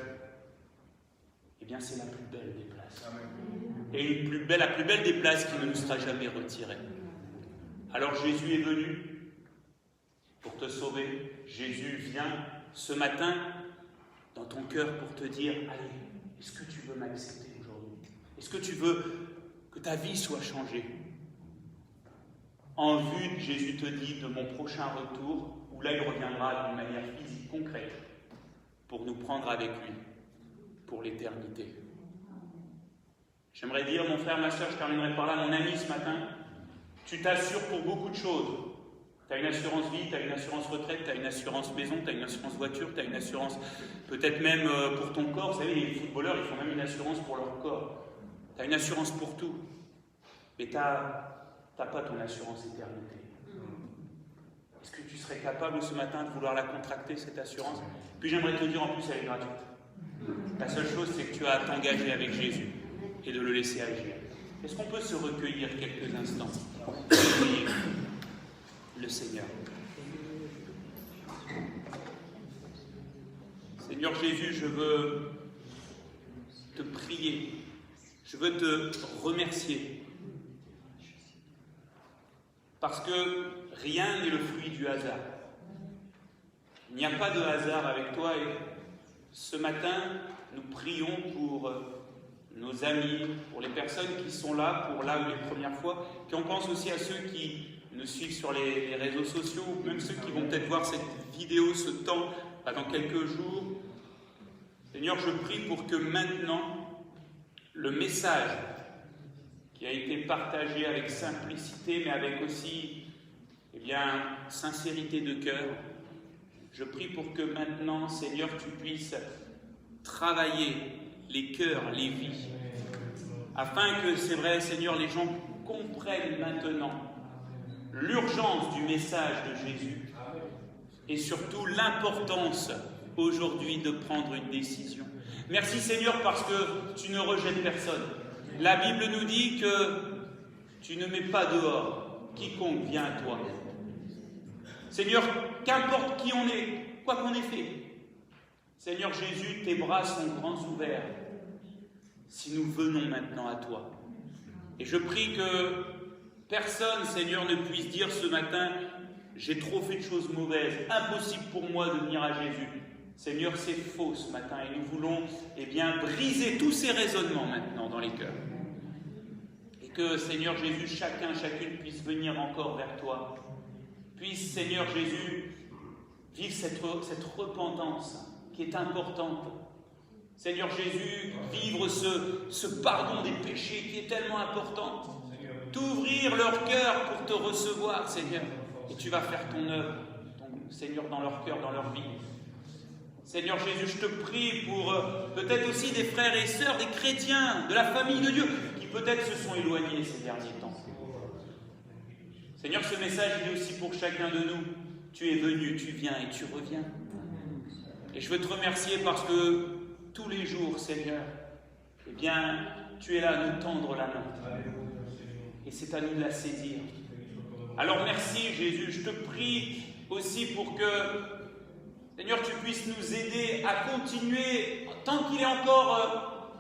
Speaker 3: eh bien c'est la plus belle des places. Et la plus belle des places qui ne nous sera jamais retirée. Alors Jésus est venu pour te sauver. Jésus vient ce matin dans ton cœur pour te dire, allez, est-ce que tu veux m'accepter aujourd'hui? Est-ce que tu veux que ta vie soit changée? En vue, Jésus te dit, de mon prochain retour, où là il reviendra d'une manière physique, concrète, pour nous prendre avec lui, pour l'éternité. J'aimerais dire, mon frère, ma soeur, je terminerai par là, mon ami ce matin, tu t'assures pour beaucoup de choses. Tu as une assurance vie, tu as une assurance retraite, tu as une assurance maison, tu as une assurance voiture, tu as une assurance peut-être même pour ton corps. Vous savez, les footballeurs, ils font même une assurance pour leur corps. Tu as une assurance pour tout. Mais tu n'as pas ton assurance éternité. Est-ce que tu serais capable ce matin de vouloir la contracter, cette assurance? Puis j'aimerais te dire, en plus, elle est gratuite. La seule chose, c'est que tu as à t'engager avec Jésus et de le laisser agir. Est-ce qu'on peut se recueillir quelques instants et prier le Seigneur? Seigneur Jésus, je veux te prier, je veux te remercier, parce que rien n'est le fruit du hasard. Il n'y a pas de hasard avec toi, et ce matin, nous prions pour nos amis, pour les personnes qui sont là pour là ou les premières fois, puis on pense aussi à ceux qui nous suivent sur les réseaux sociaux, ou même ceux qui vont peut-être voir cette vidéo, ce temps, dans quelques jours. Seigneur, je prie pour que maintenant, le message qui a été partagé avec simplicité, mais avec aussi, sincérité de cœur, je prie pour que maintenant, Seigneur, tu puisses travailler les cœurs, les vies, afin que, c'est vrai, Seigneur, les gens comprennent maintenant l'urgence du message de Jésus et surtout l'importance aujourd'hui de prendre une décision. Merci Seigneur parce que tu ne rejettes personne. La Bible nous dit que tu ne mets pas dehors quiconque vient à toi. Seigneur, qu'importe qui on est, quoi qu'on ait fait, Seigneur Jésus, tes bras sont grands ouverts si nous venons maintenant à toi. Et je prie que personne, Seigneur, ne puisse dire ce matin « J'ai trop fait de choses mauvaises, impossible pour moi de venir à Jésus ». Seigneur, c'est faux ce matin et nous voulons briser tous ces raisonnements maintenant dans les cœurs. Et que, Seigneur Jésus, chacun, chacune puisse venir encore vers toi. Puisse, Seigneur Jésus, vivre cette repentance qui est importante. Seigneur Jésus, vivre ce pardon des péchés qui est tellement important. T'ouvrir leur cœur pour te recevoir, Seigneur. Et tu vas faire ton œuvre, Seigneur, dans leur cœur, dans leur vie. Seigneur Jésus, je te prie pour peut-être aussi des frères et sœurs, des chrétiens, de la famille de Dieu, qui peut-être se sont éloignés ces derniers temps. Seigneur, ce message, il est aussi pour chacun de nous. Tu es venu, tu viens et tu reviens. Et je veux te remercier parce que tous les jours, Seigneur, tu es là à nous tendre la main. Et c'est à nous de la saisir. Alors merci Jésus, je te prie aussi pour que, Seigneur, tu puisses nous aider à continuer tant qu'il est encore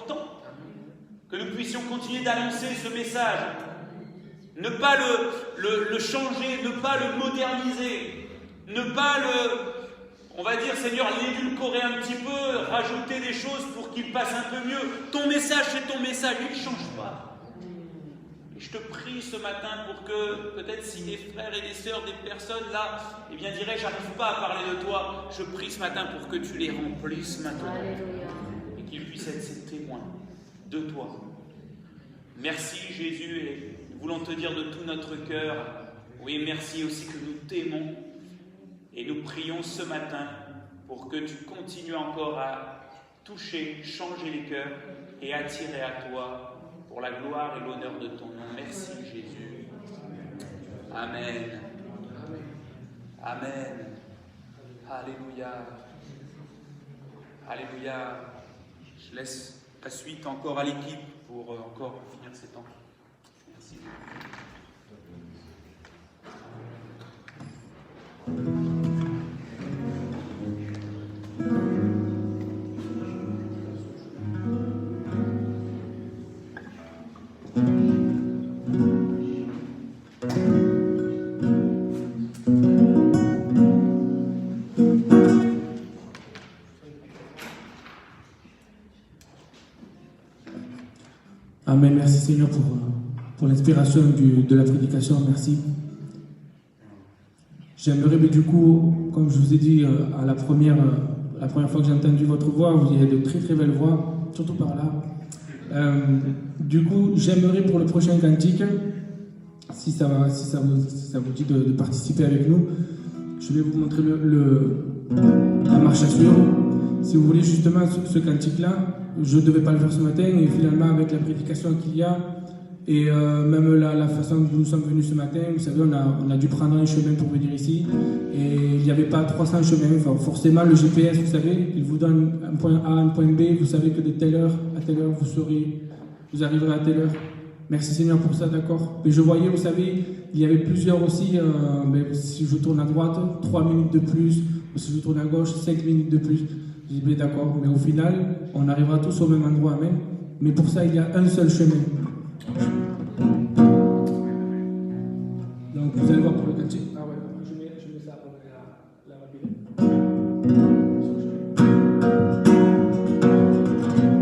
Speaker 3: temps, que nous puissions continuer d'annoncer ce message, ne pas le changer, ne pas le moderniser, ne pas Seigneur, l'édulcorer un petit peu, rajouter des choses pour qu'il passe un peu mieux. Ton message, c'est ton message, il ne change pas. Et je te prie ce matin pour que, peut-être si des frères et des sœurs, des personnes là, diraient, j'arrive pas à parler de toi, je prie ce matin pour que tu les remplisses maintenant. Et qu'ils puissent être ces témoins de toi. Merci Jésus, et nous voulons te dire de tout notre cœur, Oui, merci aussi que nous t'aimons et nous prions ce matin pour que tu continues encore à toucher, changer les cœurs et attirer à toi pour la gloire et l'honneur de ton nom. Merci Jésus. Amen. Amen. Alléluia. Alléluia. Je laisse la suite encore à l'équipe pour encore finir ces temps. Merci.
Speaker 1: Amen. Merci Seigneur pour l'inspiration de la prédication. Merci. J'aimerais, mais du coup, comme je vous ai dit la première fois que j'ai entendu votre voix, vous avez de très très belles voix, surtout par là. Du coup, j'aimerais pour le prochain cantique, si ça vous dit de participer avec nous, je vais vous montrer la marche à suivre. Si vous voulez justement ce cantique-là, je ne devais pas le faire ce matin et finalement avec la prédication qu'il y a et même la façon dont nous sommes venus ce matin, vous savez, on a dû prendre un chemin pour venir ici et il n'y avait pas 300 chemins. Enfin, forcément, le GPS, vous savez, il vous donne un point A, un point B, vous savez que de telle heure à telle heure, vous arriverez à telle heure. Merci Seigneur pour ça, d'accord. Mais je voyais, vous savez, il y avait plusieurs aussi, si je tourne à droite, 3 minutes de plus, ou si je tourne à gauche, 5 minutes de plus. Je dis, d'accord, mais au final, on arrivera tous au même endroit, amen. Mais pour ça, il y a un seul chemin. Donc, vous allez voir pour le cantique. Ah ouais, je mets ça pour la rapide.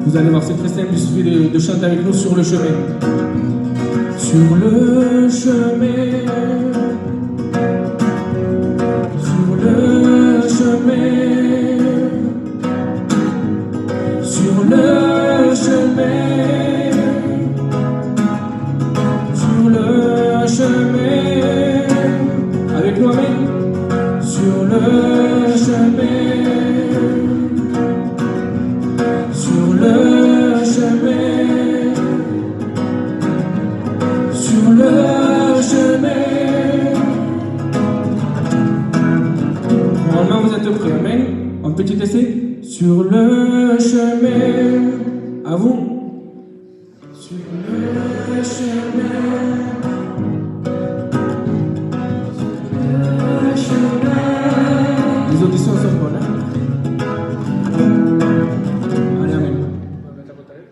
Speaker 1: Vous allez voir, c'est très simple, il suffit de chanter avec nous sur le chemin. Sur le chemin, sur le chemin. Sur le chemin, sur le chemin, avec nous, amen. Sur le chemin, sur le chemin, sur le chemin. Normalement, vous êtes prêts, amen. Un petit essai. Sur le chemin, à vous. Sur le chemin, sur le chemin. Les auditions sont bonnes, hein? Allez, amen. On va mettre à votre arrière.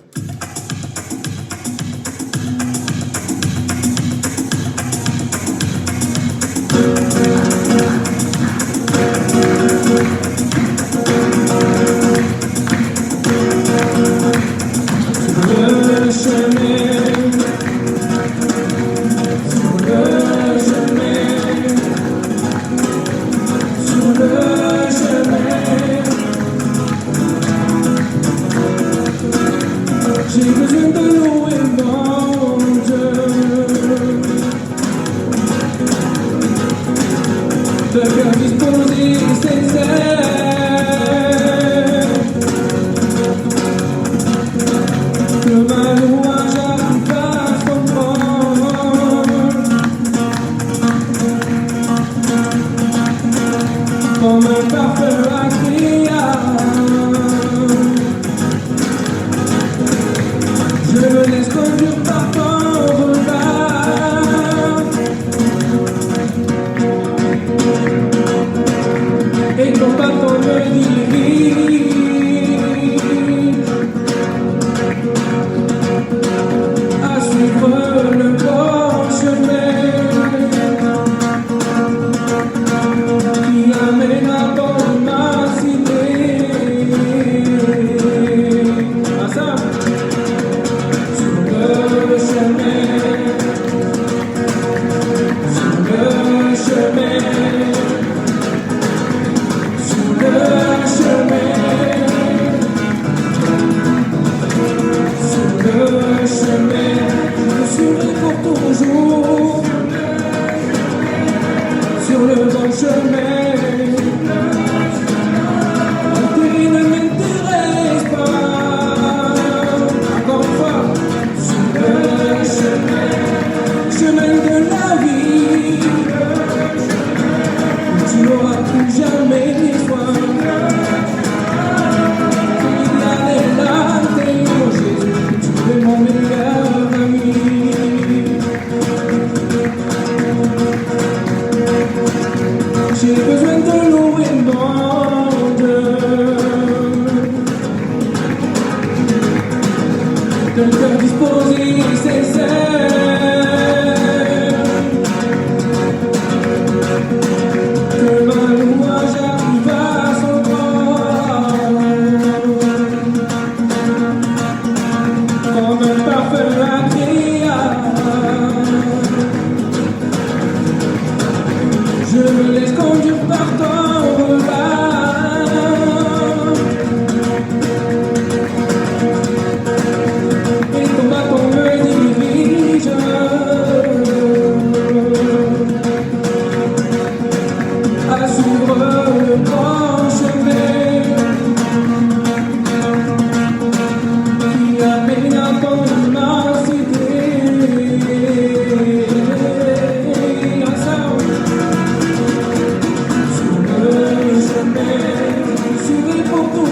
Speaker 1: Sur le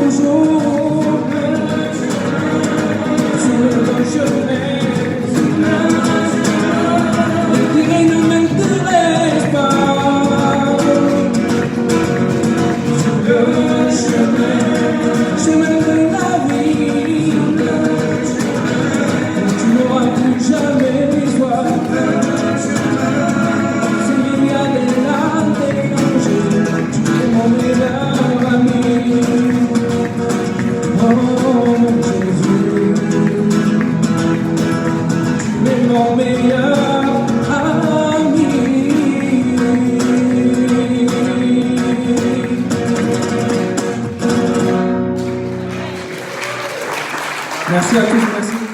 Speaker 1: toujours sur le bon chemin. Les dires ne m'intéressent pas. Sur le chemin de la vie, tu n'auras plus jamais besoin. S'il y a des larmes, des dangers, tu es mon meilleur ami. Oh mon Jésus, tu es mon meilleur ami. Merci à tous, merci.